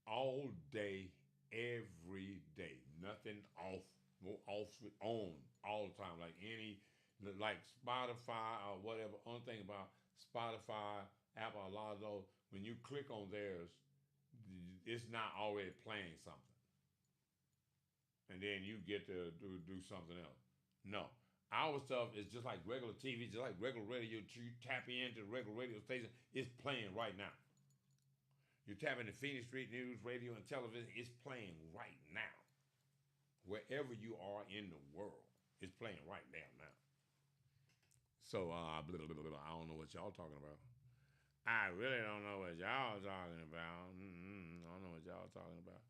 all day, every day. Nothing off, no off, on all the time. Like Spotify or whatever. Only thing about Spotify, Apple, a lot of those when you click on theirs, it's not already playing something, and then you get to do something else. No, our stuff is just like regular TV, just like regular radio. You tap into the regular radio station, it's playing right now. You tap into Phoenix Street News, radio, and television, it's playing right now. Wherever you are in the world, it's playing right now. So, I don't know what y'all talking about. I really don't know what y'all talking about. I don't know what y'all talking about.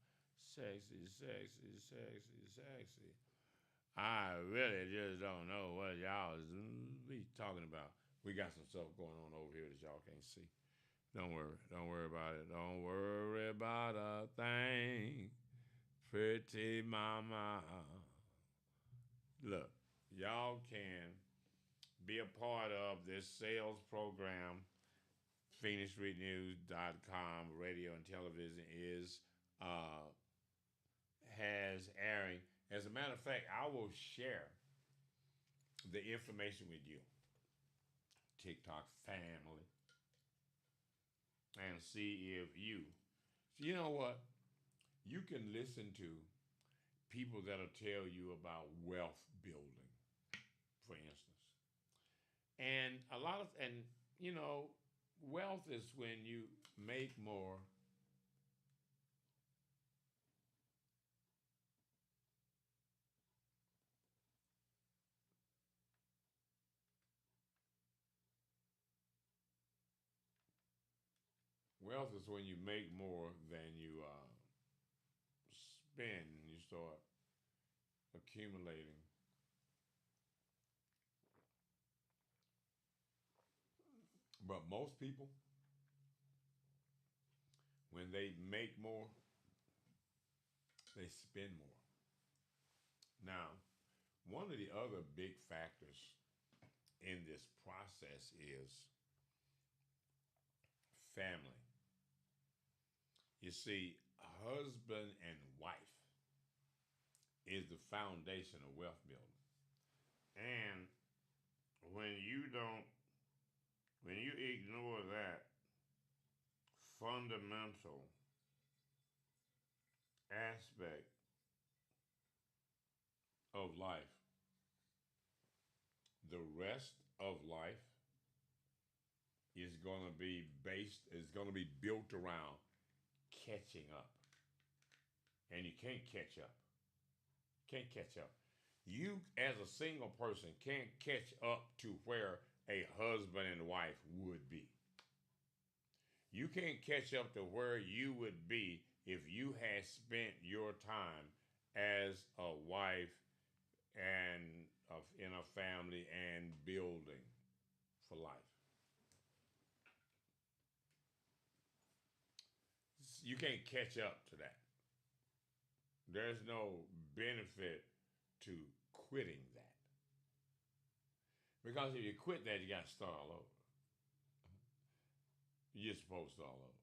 Sexy, sexy, sexy, sexy. I really just don't know what y'all be talking about. We got some stuff going on over here that y'all can't see. Don't worry. Don't worry about it. Don't worry about a thing. Pretty mama. Look, y'all can be a part of this sales program. PhoenixStreetNews.com radio and television is has airing. As a matter of fact, I will share the information with you. TikTok family. And see if you know what? You can listen to people that'll tell you about wealth building, for instance. And wealth is when you make more. Wealth is when you make more than you spend, and you start accumulating. But most people, when they make more, they spend more. Now, one of the other big factors in this process is family. You see, husband and wife is the foundation of wealth building. And when you don't, when you ignore that fundamental aspect of life, the rest of life is going to be built around catching up. And you can't catch up. Can't catch up. You, as a single person, can't catch up to where a husband and wife would be. You can't catch up to where you would be if you had spent your time as a wife and in a family and building for life. You can't catch up to that. There's no benefit to quitting that. Because if you quit that, you got to start all over. You're supposed to start all over.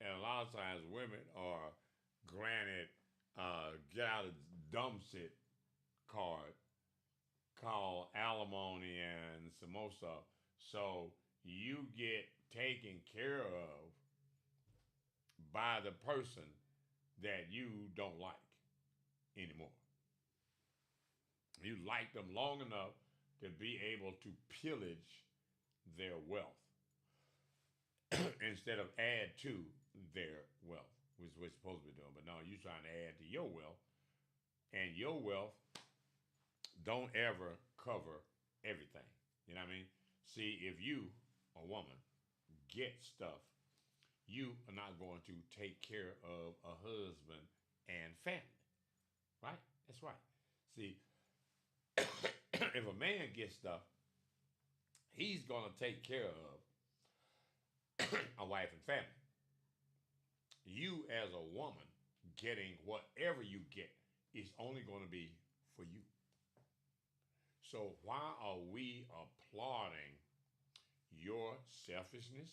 And a lot of times women are granted get out of dumb shit card called alimony and some more stuff. So you get taken care of by the person that you don't like anymore. You like them long enough to be able to pillage their wealth instead of add to their wealth, which we're supposed to be doing. But no, you're trying to add to your wealth, and your wealth don't ever cover everything. You know what I mean? See, if you, a woman, get stuff, you are not going to take care of a husband and family. Right? That's right. See, if a man gets stuff, he's going to take care of a wife and family. You, as a woman, getting whatever you get is only going to be for you. So, why are we applauding your selfishness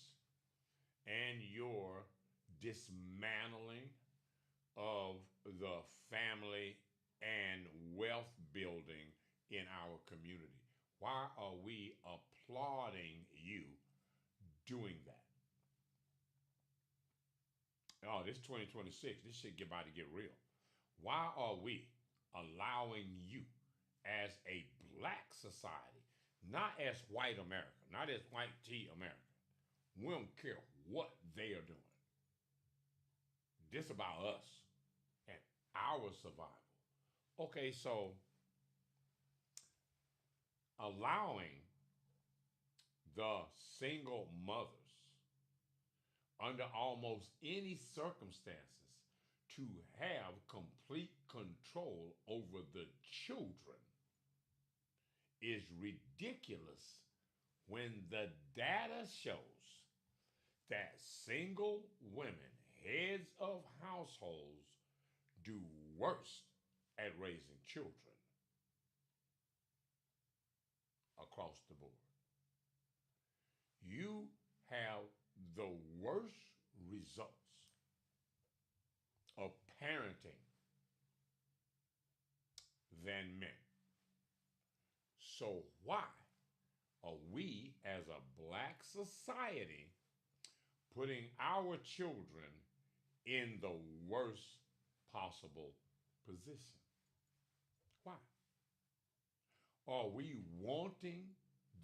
and your dismantling of the family and wealth building in our community? Why are we applauding you doing that? this 2026. This shit about to get real. Why are we allowing you as a black society, not as white America, not as white T America? We don't care what they are doing. This about us and our survival. Okay, so allowing the single mothers under almost any circumstances to have complete control over the children is ridiculous when the data shows that single women, heads of households, do worse at raising children across the board. You have the worst results of parenting than men. So why are we as a black society putting our children in the worst possible position? Why? Are we wanting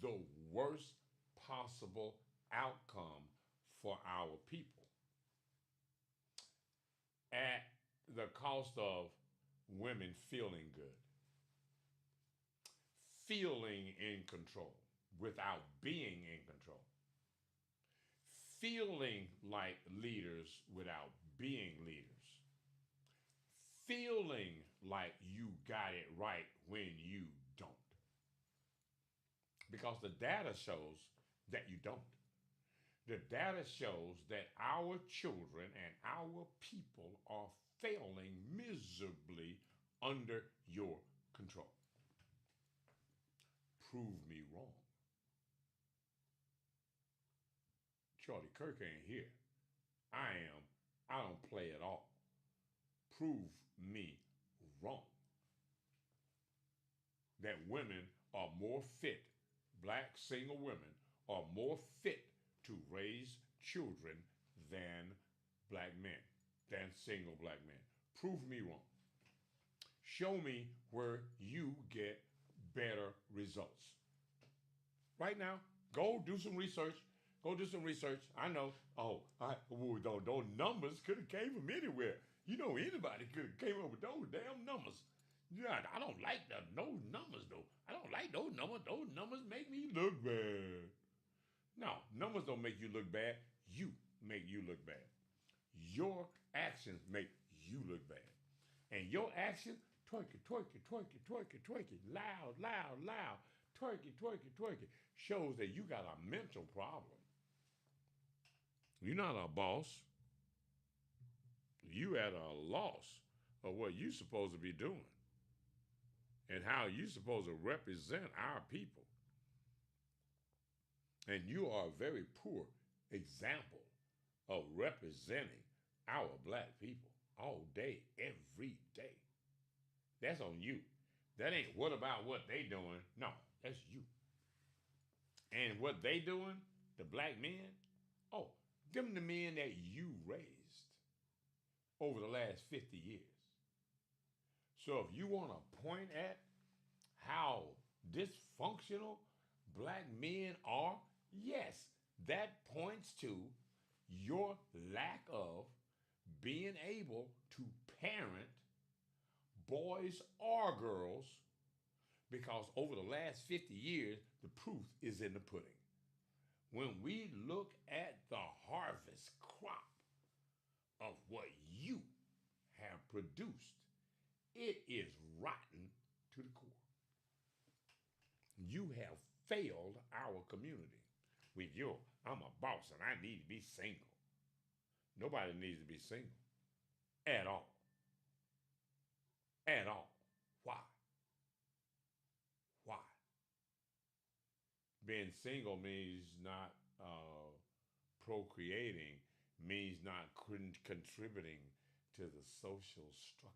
the worst possible outcome for our people at the cost of women feeling good, feeling in control without being in control, feeling like leaders without being leaders, feeling like you got it right when you don't? Because the data shows that you don't. The data shows that our children and our people are failing miserably under your control. Prove me wrong. Charlie Kirk ain't here. I am. I don't play at all. Prove me wrong. That women are more fit, black single women are more fit to raise children than black men, than single black men. Prove me wrong. Show me where you get better results. Right now, go do some research. Go do some research. I know. Those numbers could have came from anywhere. You know, anybody could have came up with those damn numbers. Yeah, I don't like those numbers though. I don't like those numbers. Those numbers make me look bad. No, numbers don't make you look bad. You make you look bad. Your actions make you look bad. And your action, twerk it, twerk it, twerk it, twerk it, twerk it, loud, loud, loud, twerk it, twerk it, twerk it, shows that you got a mental problem. You're not a boss. You at a loss of what you're supposed to be doing and how you're supposed to represent our people. And you are a very poor example of representing our black people all day, every day. That's on you. That ain't what about what they doing. No, that's you. And what they doing, the black men, oh, them the men that you raised over the last 50 years. So if you want to point at how dysfunctional black men are, yes, that points to your lack of being able to parent boys or girls, because over the last 50 years, the proof is in the pudding. When we look at the harvest crop of what you have produced, it is rotten to the core. You have failed our community with your, I'm a boss and I need to be single. Nobody needs to be single at all. At all. Why? Why? Being single means not procreating, means not contributing to the social structure.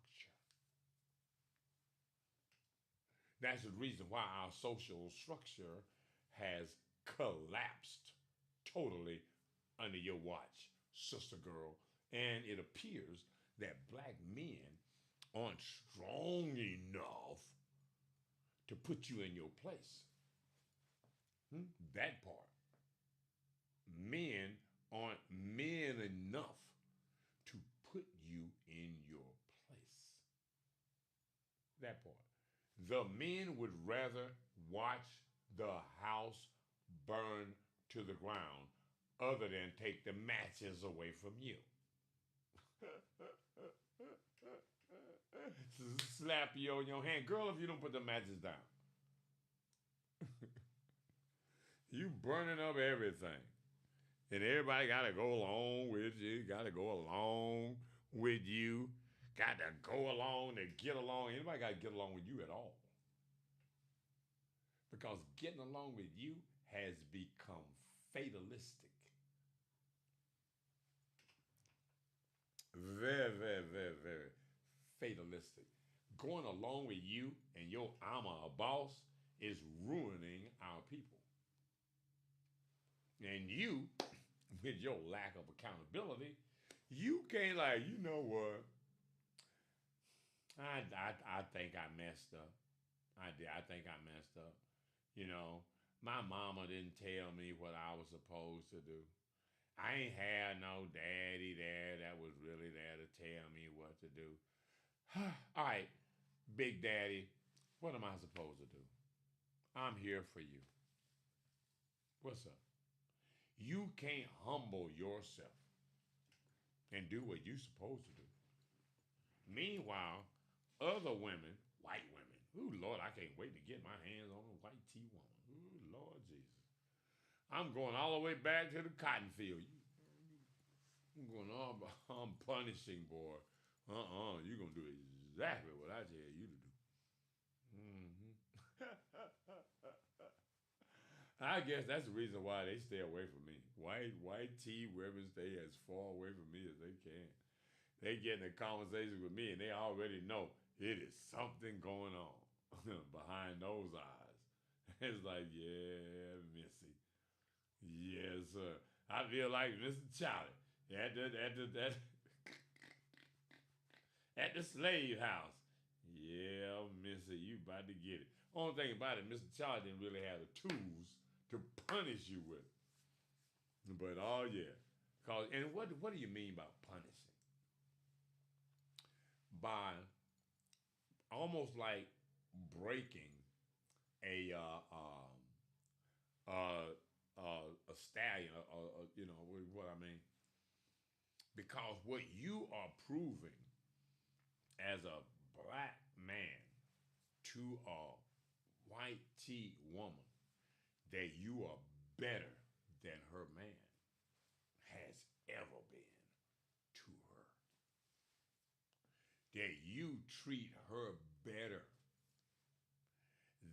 That's the reason why our social structure has collapsed totally under your watch, sister girl, And it appears that black men aren't strong enough to put you in your place. Hmm? That part. Men aren't men enough to put you in your place. That part. The men would rather watch the house burn to the ground other than take the matches away from you. Slap you on your hand. Girl, if you don't put the matches down, you burning up everything. And everybody got to go along with you, got to go along with you, got to go along to get along. Anybody got to get along with you at all. Because getting along with you has become fatalistic. Very, very, very, very fatalistic. Going along with you and your I'm a boss is ruining our people. And you, with your lack of accountability, you can't like, you know what? I think I messed up. I did. I think I messed up. You know, my mama didn't tell me what I was supposed to do. I ain't had no daddy there that was really there to tell me what to do. All right, Big Daddy, what am I supposed to do? I'm here for you. What's up? You can't humble yourself and do what you're supposed to do. Meanwhile, other women, white women, ooh, Lord, I can't wait to get my hands on a white tea woman. Ooh, Lord Jesus. I'm going all the way back to the cotton field. I'm going on, I'm punishing, boy. You're going to do exactly what I tell you to do. Mm-hmm. I guess that's the reason why they stay away from me. White tea women stay as far away from me as they can. They get in a conversation with me and they already know it is something going on behind those eyes. It's like, yeah, Missy. Yes, sir. I feel like Mr. Charlie at the slave house. Yeah, Missy, you about to get it. Only thing about it, Mr. Charlie didn't really have the tools to punish you with. But oh yeah, cause and what do you mean by punishing? By almost like breaking a a stallion, you know what I mean? Because what you are proving as a black man to a white tea woman that you are better than her man has ever been to her. That you treat her better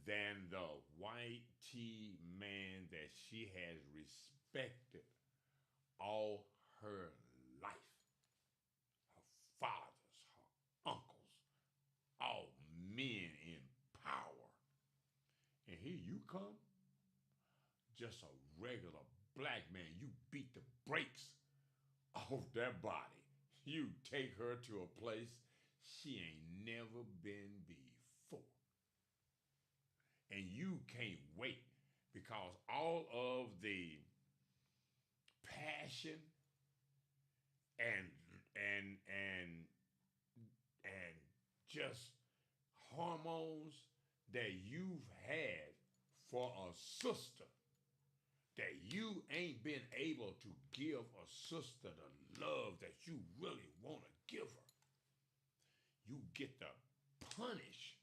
than the white tea man that she has respected all her life. Her fathers, her uncles, all men in power. And here you come, just a regular black man. You beat the brakes off that body. You take her to a place she ain't never been before. And you can't wait because all of the passion and and and and just hormones that you've had for a sister that you ain't been able to give a sister the love that you really want to give her. You get to punish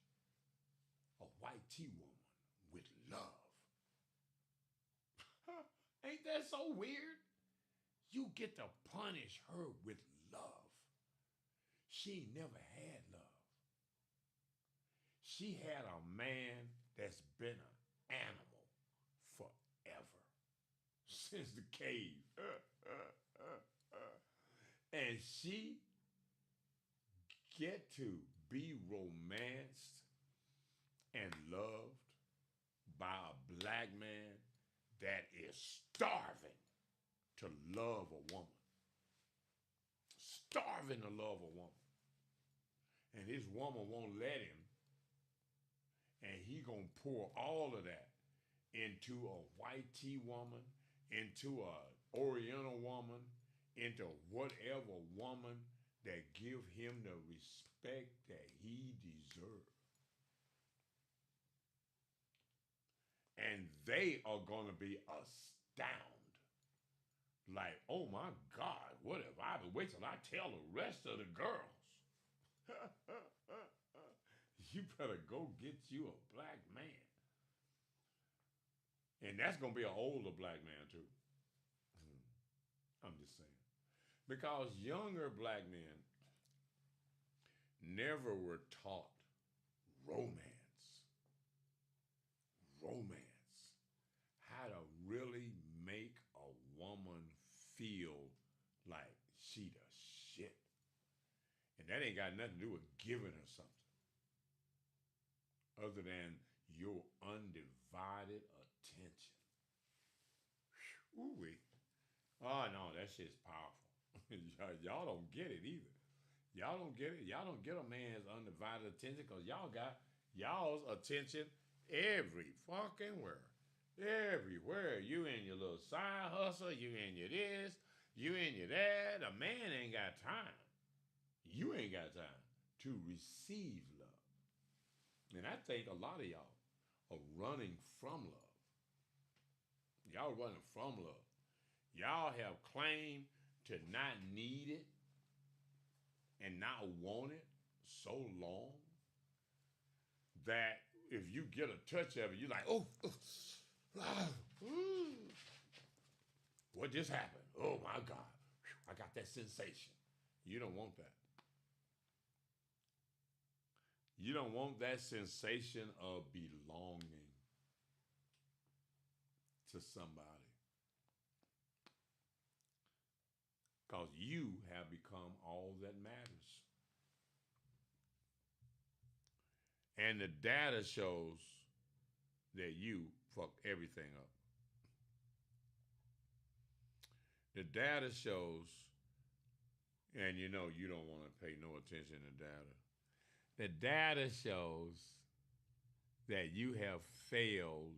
a white tea woman with love. Ain't that so weird? You get to punish her with love. She never had love. She had a man that's been an animal forever since the cave. And she get to be romanced and loved by a black man that is starving to love a woman. starving to love a woman. And his woman won't let him. And he gonna pour all of that into a white tea woman, into a Oriental woman, into whatever woman that give him the respect that he deserves. And they are going to be astounded. Like, oh my God, what if I wait till I tell the rest of the girls? You better go get you a black man. And that's going to be an older black man too. I'm just saying. Because younger black men never were taught romance. Romance. How to really make a woman feel like she the shit. And that ain't got nothing to do with giving her something. Other than your undivided attention. Ooh-wee. Oh no, that shit's powerful. Y'all don't get it either. Y'all don't get it. Y'all don't get a man's undivided attention because y'all got y'all's attention every fucking where. Everywhere. You in your little side hustle, you in your this, you in your that. A man ain't got time. You ain't got time to receive love. And I think a lot of y'all are running from love. Y'all running from love. Y'all have claimed to not need it and not want it so long that if you get a touch of it, you're like, oh, what just happened? Oh my God, I got that sensation. You don't want that. You don't want that sensation of belonging to somebody. Because you have become all that matters. And the data shows that you fuck everything up. The data shows, and you know you don't want to pay no attention to data. The data shows that you have failed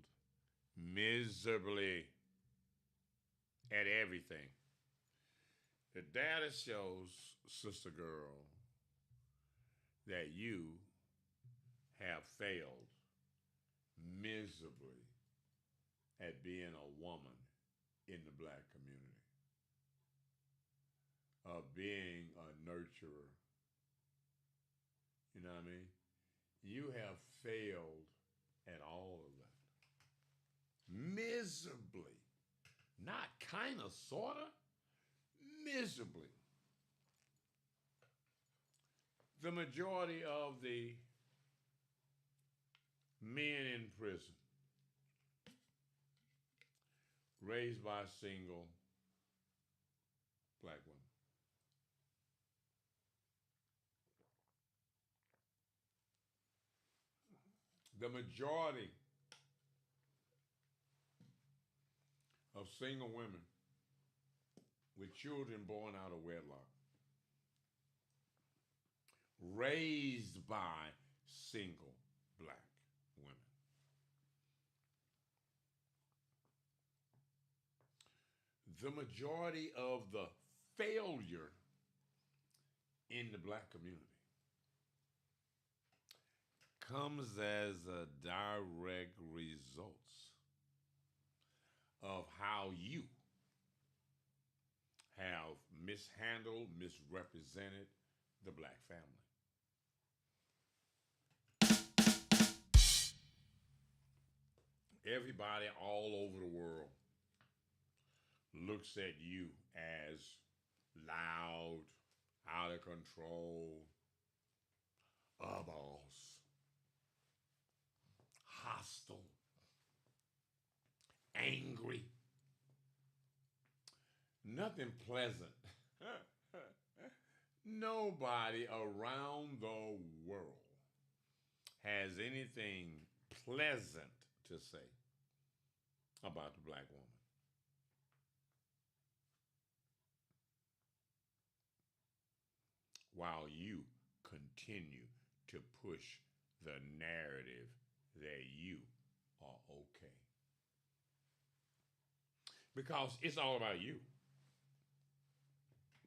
miserably at everything. The data shows, sister girl, that you have failed miserably at being a woman in the black community, of being a nurturer. You know what I mean? You have failed at all of that. Miserably. Not kind of, sort of. Miserably. The majority of the men in prison raised by single black women. The majority of single women with children born out of wedlock, raised by single black women. The majority of the failure in the black community comes as a direct result of how you have mishandled, misrepresented the black family. Everybody all over the world looks at you as loud, out of control, a boss, hostile, angry, nothing pleasant. Nobody around the world has anything pleasant to say about the black woman. while you continue to push the narrative that you are okay. Because it's all about you,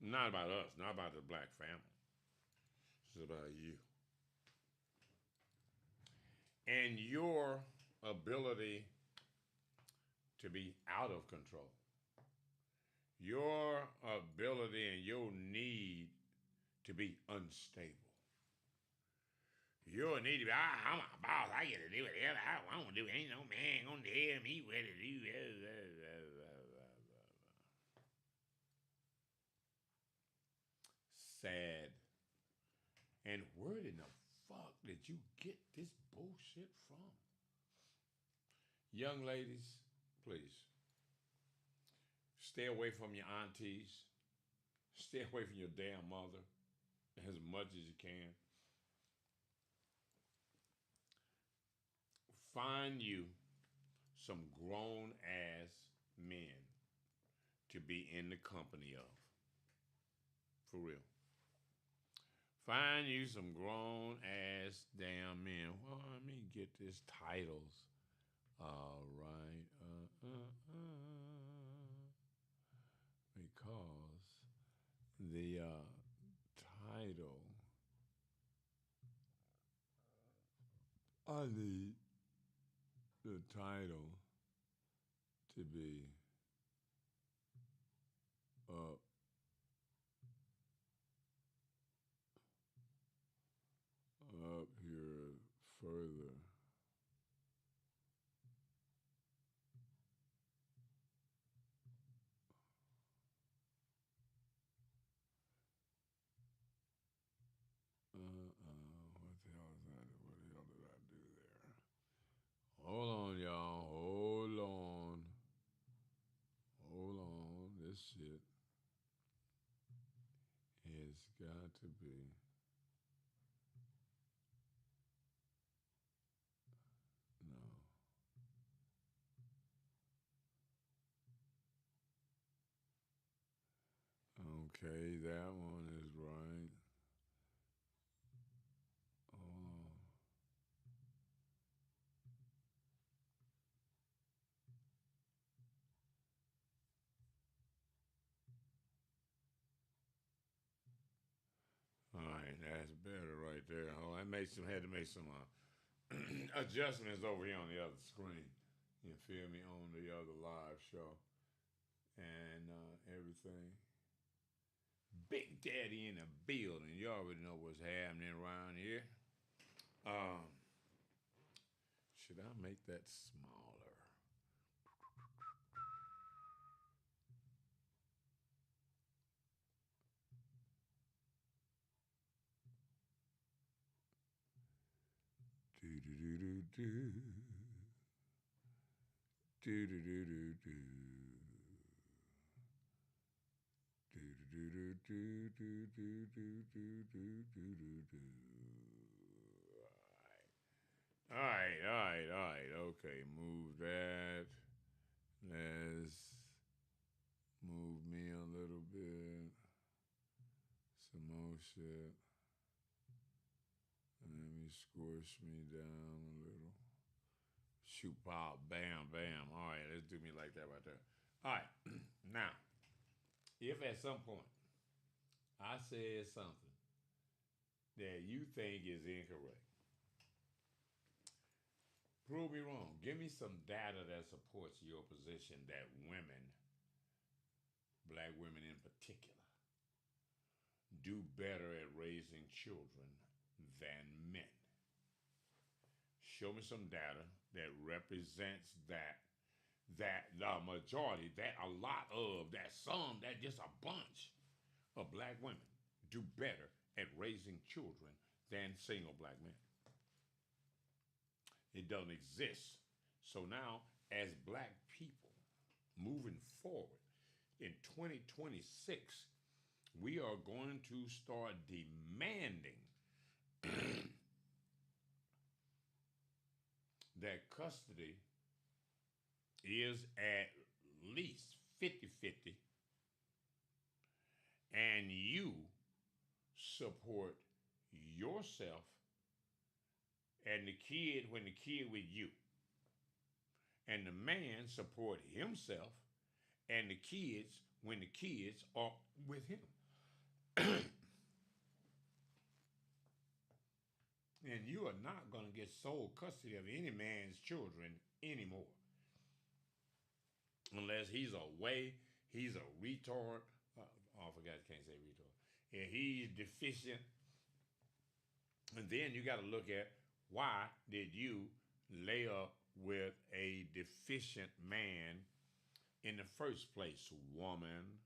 not about us, not about the black family. It's about you. And your ability to be out of control. Your ability and your need to be unstable. Your need to be, I'm a boss. I get to do whatever I want to do. Ain't no man gonna tell me what to do. Sad. And where in the fuck did you get this bullshit from? Young ladies, please stay away from your aunties. Stay away from your damn mother as much as you can. Find you some grown ass men to be in the company of. For real. Find you some grown ass damn men. Well, let me get this titles. All right. Because the title, I need the title to be up here further. What the hell is that? What the hell did I do there? Hold on, y'all. Hold on. Hold on. This shit has got to be. No. Okay, that one is right. Hold on. All right, that's better right there. Oh, I had to make some adjustments over here on the other screen. You feel me, on the other live show and everything. Big Daddy in the building. You already know what's happening around here. Um, should I make that smaller? Do do do do do. Do do do do do. Do do do do do do do do do do do do. All right, all right, all right. Okay, move that. Let's move me a little bit. Some more shit. Let me squish me down a little. Shoot, pop, bam, bam. All right, let's do me like that right there. All right, now, if at some point I said something that you think is incorrect, prove me wrong. Give me some data that supports your position that women, black women in particular, do better at raising children than men. Show me some data that represents that the majority, that a lot of, that some, that just a bunch of black women do better at raising children than single black men. It doesn't exist. So now, as black people moving forward in 2026, we are going to start demanding that custody is at least 50-50, and you support yourself and the kid when the kid with you. And the man support himself and the kids when the kids are with him. And you are not going to get sole custody of any man's children anymore. Unless he's away, he's a retard. Oh, I forgot, I can't say retard. Yeah, he's deficient. And then you got to look at why did you lay up with a deficient man in the first place, woman?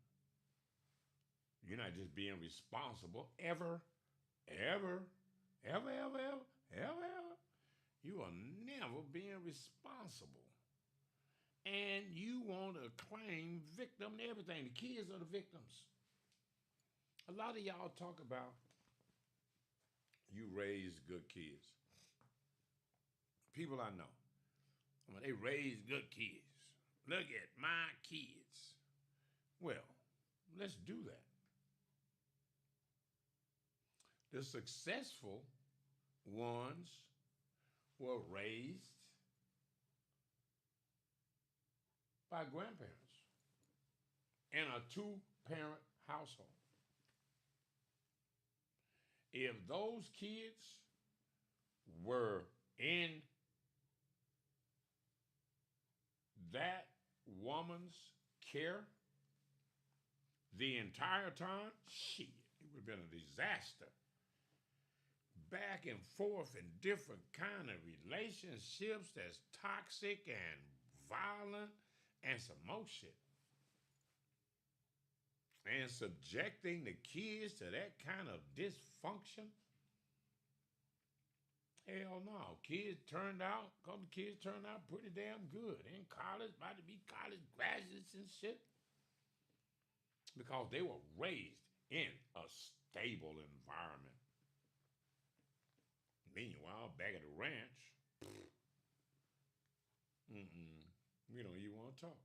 You're not just being responsible ever, ever, ever, ever, ever, ever, ever. You are never being responsible. And you want to claim victim to everything. The kids are the victims. A lot of y'all talk about you raise good kids. People I know, they raise good kids. Look at my kids. Well, let's do that. The successful ones were raised by grandparents in a two-parent household. If those kids were in that woman's care the entire time, shit, it would have been a disaster. Back and forth in different kind of relationships that's toxic and violent and some more shit. And subjecting the kids to that kind of dysfunction. Hell no. Kids turned out pretty damn good. In college, about to be college graduates and shit. Because they were raised in a stable environment. Meanwhile, back at the ranch, we don't even want to talk.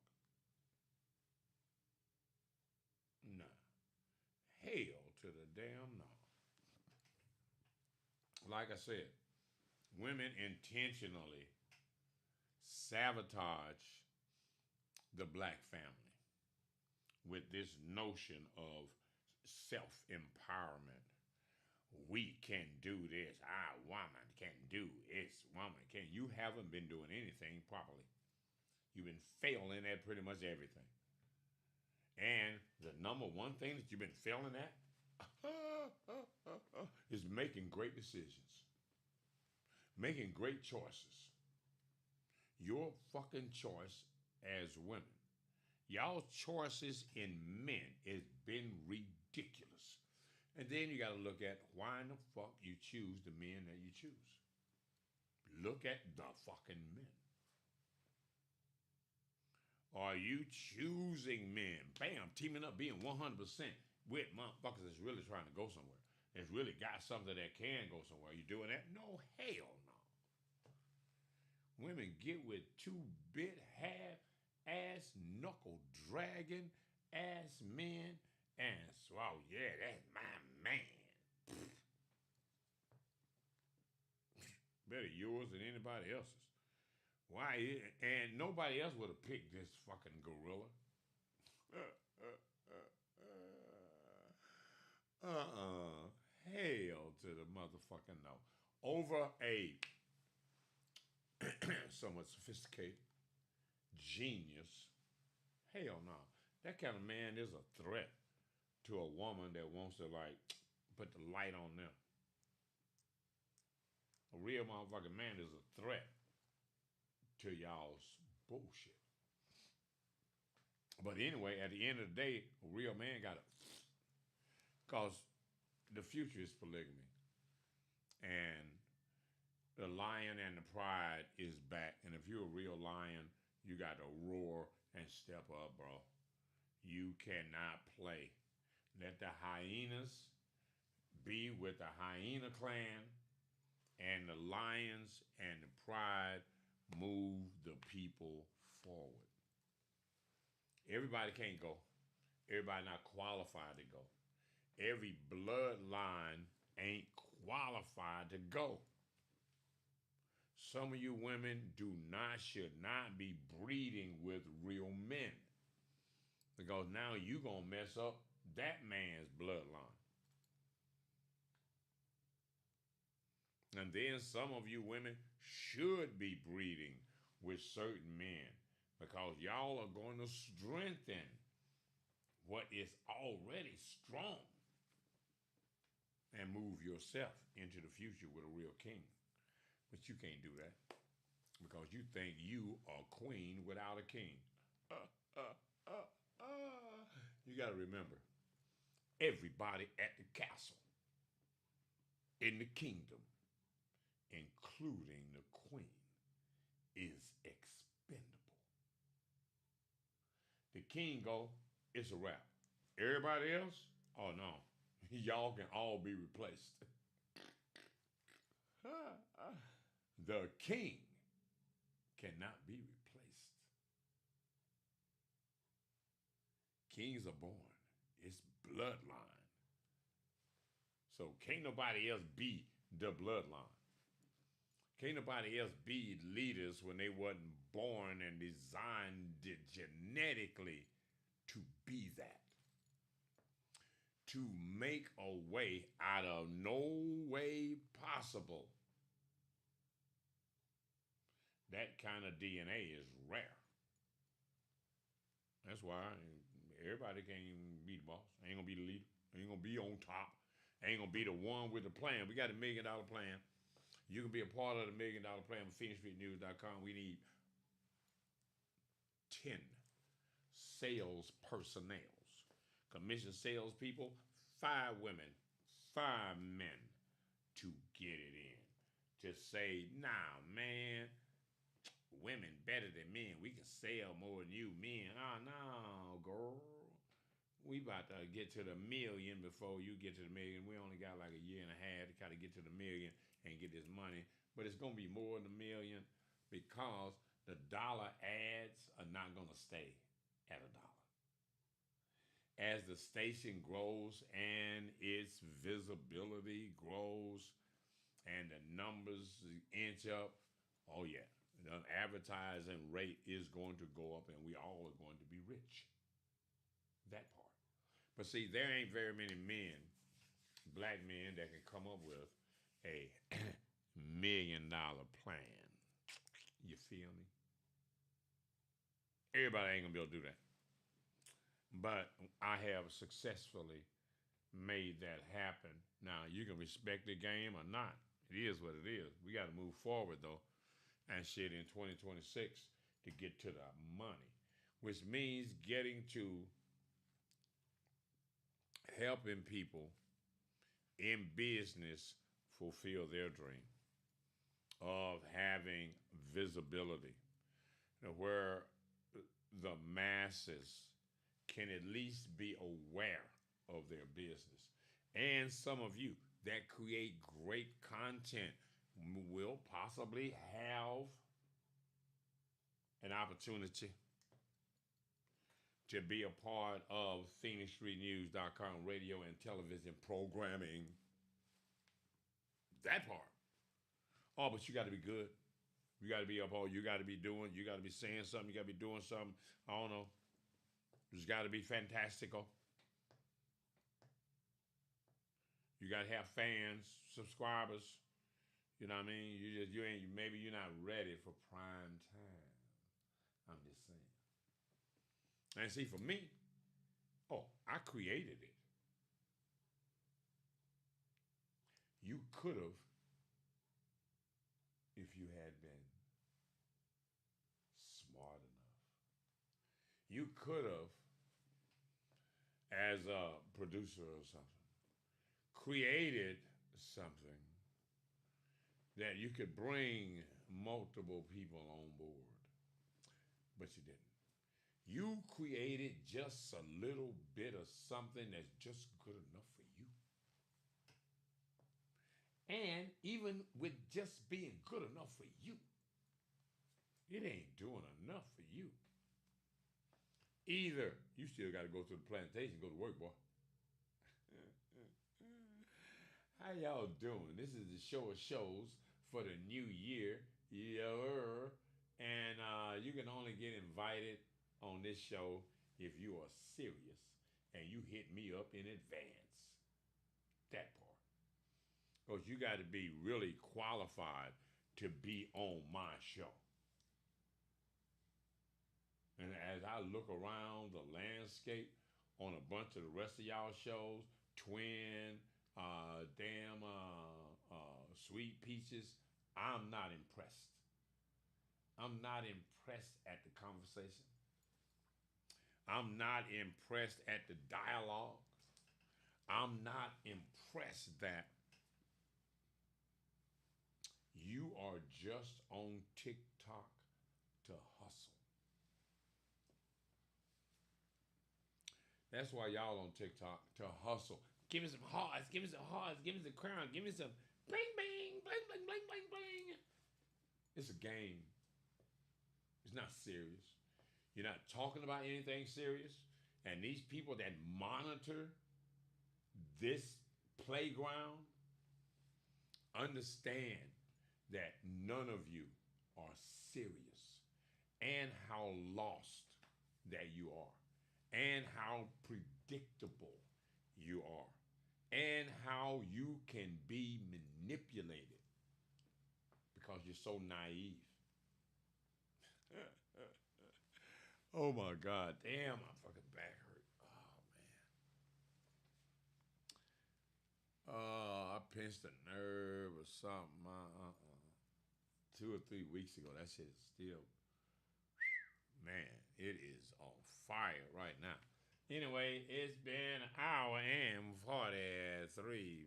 Nah. Hell to the damn no. Like I said, women intentionally sabotage the black family with this notion of self-empowerment. We can do this. Our woman can do this. Woman can. You haven't been doing anything properly. You've been failing at pretty much everything. And the number one thing that you've been failing at is making great decisions. Making great choices. Your fucking choice as women. Y'all's choices in men has been ridiculous. And then you got to look at why in the fuck you choose the men that you choose. Look at the fucking men. Are you choosing men, bam, teaming up, being 100% with motherfuckers that's really trying to go somewhere? That's really got something that can go somewhere. You doing that? No, hell no. Women get with two-bit, half-ass, knuckle-dragging ass men and so, oh yeah, that's my man. Better yours than anybody else's. Why? And nobody else would have picked this fucking gorilla. Hell to the motherfucking no. Over a somewhat sophisticated genius. Hell no. That kind of man is a threat to a woman that wants to like put the light on them. A real motherfucking man is a threat to y'all's bullshit. But anyway, at the end of the day, a real man got it. Because the future is polygamy. And the lion and the pride is back. And if you're a real lion, you got to roar and step up, bro. You cannot play. Let the hyenas be with the hyena clan, and the lions and the pride move the people forward. Everybody can't go. Everybody not qualified to go. every bloodline ain't qualified to go. Some of you women should not be breeding with real men because now you gonna mess up that man's bloodline. And then some of you women should be breeding with certain men because y'all are going to strengthen what is already strong and move yourself into the future with a real king. But you can't do that because you think you are queen without a king. You got to remember, everybody at the castle, in the kingdom, including the queen, is expendable. The king go, it's a wrap. Everybody else, oh no, y'all can all be replaced. The king cannot be replaced. Kings are born. It's bloodline. So can't nobody else be the bloodline. Can't nobody else be leaders when they wasn't born and designed genetically to be that. To make a way out of no way possible. That kind of DNA is rare. That's why everybody can't be the boss. Ain't gonna be the leader. Ain't gonna be on top. Ain't gonna be the one with the plan. We got $1 million plan. You can be a part of the $1 million plan with PhoenixStreetNews.com. We need 10 sales personnels, commission salespeople, 5 women, 5 men to get it in. To say, nah, man, women better than men. We can sell more than you men. Oh, no, girl. We about to get to the million before you get to the million. We only got like a year and a half to kind of get to the million and get this money. But it's going to be more than $1 million because the dollar ads are not going to stay at $1. As the station grows and its visibility grows and the numbers inch up, oh yeah, the advertising rate is going to go up and we all are going to be rich. That part. But see, there ain't very many men, black men, that can come up with a $1 million plan. You feel me? Everybody ain't gonna be able to do that. But I have successfully made that happen. Now, you can respect the game or not. It is what it is. We got to move forward, though, and shit in 2026 to get to the money, which means getting to helping people in business fulfill their dream of having visibility, where the masses can at least be aware of their business. And some of you that create great content will possibly have an opportunity to be a part of PhoenixStreetNews.com radio and television programming. That part. Oh, but you got to be good. You got to be up all. You got to be doing. You got to be saying something. You got to be doing something. I don't know. It's got to be fantastical. You got to have fans, subscribers. You know what I mean? You ain't, maybe you're not ready for prime time. I'm just saying. And see, for me, I created it. You could have, if you had been smart enough. You could have, as a producer or something, created something that you could bring multiple people on board, but you didn't. You created just a little bit of something that's just good enough for you. And even with just being good enough for you, it ain't doing enough for you. Either you still got to go to the plantation, go to work, boy. How y'all doing? This is the show of shows for the new year. Yeah. And you can only get invited on this show if you are serious and you hit me up in advance. That part. Because you got to be really qualified to be on my show. And as I look around the landscape on a bunch of the rest of y'all shows, Twin, Sweet Peaches, I'm not impressed. I'm not impressed at the conversation. I'm not impressed at the dialogue. I'm not impressed that you are just on TikTok to hustle. That's why y'all on TikTok to hustle. Give me some hearts, give me some hearts, give me some crown, give me some bling bling, bling bling bling bling bling. It's a game. It's not serious. You're not talking about anything serious. And these people that monitor this playground understand that none of you are serious and how lost that you are and how predictable you are and how you can be manipulated because you're so naive. Oh my God, damn, my fucking back hurt. Oh man. I pinched a nerve or something. 2 or 3 weeks ago. That shit is still, man, it is on fire right now. Anyway, it's been an hour and 43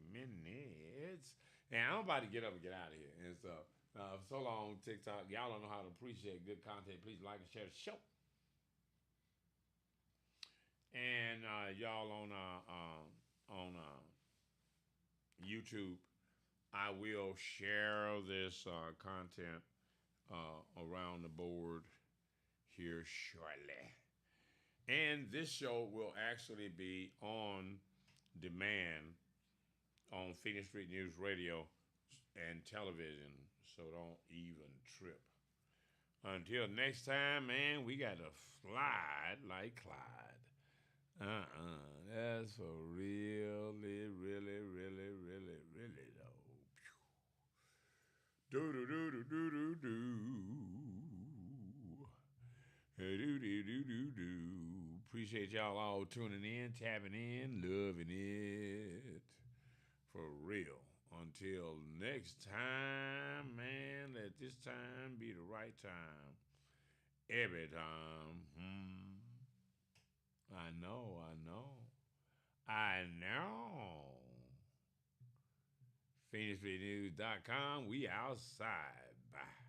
minutes. And I'm about to get up and get out of here. And so long, TikTok. Y'all don't know how to appreciate good content. Please like and share the show. And y'all on YouTube, I will share this content around the board here shortly. And this show will actually be on demand on Phoenix Street News Radio and television, so don't even trip. Until next time, man, we got to slide like Clyde. That's for really, really, really, really, really though. Do do do do do do do. Do do do do do. Appreciate y'all all tuning in, tapping in, loving it. For real. Until next time, man, let this time be the right time. Every time. I know. I know. PhoenixRenews.com. We outside. Bye.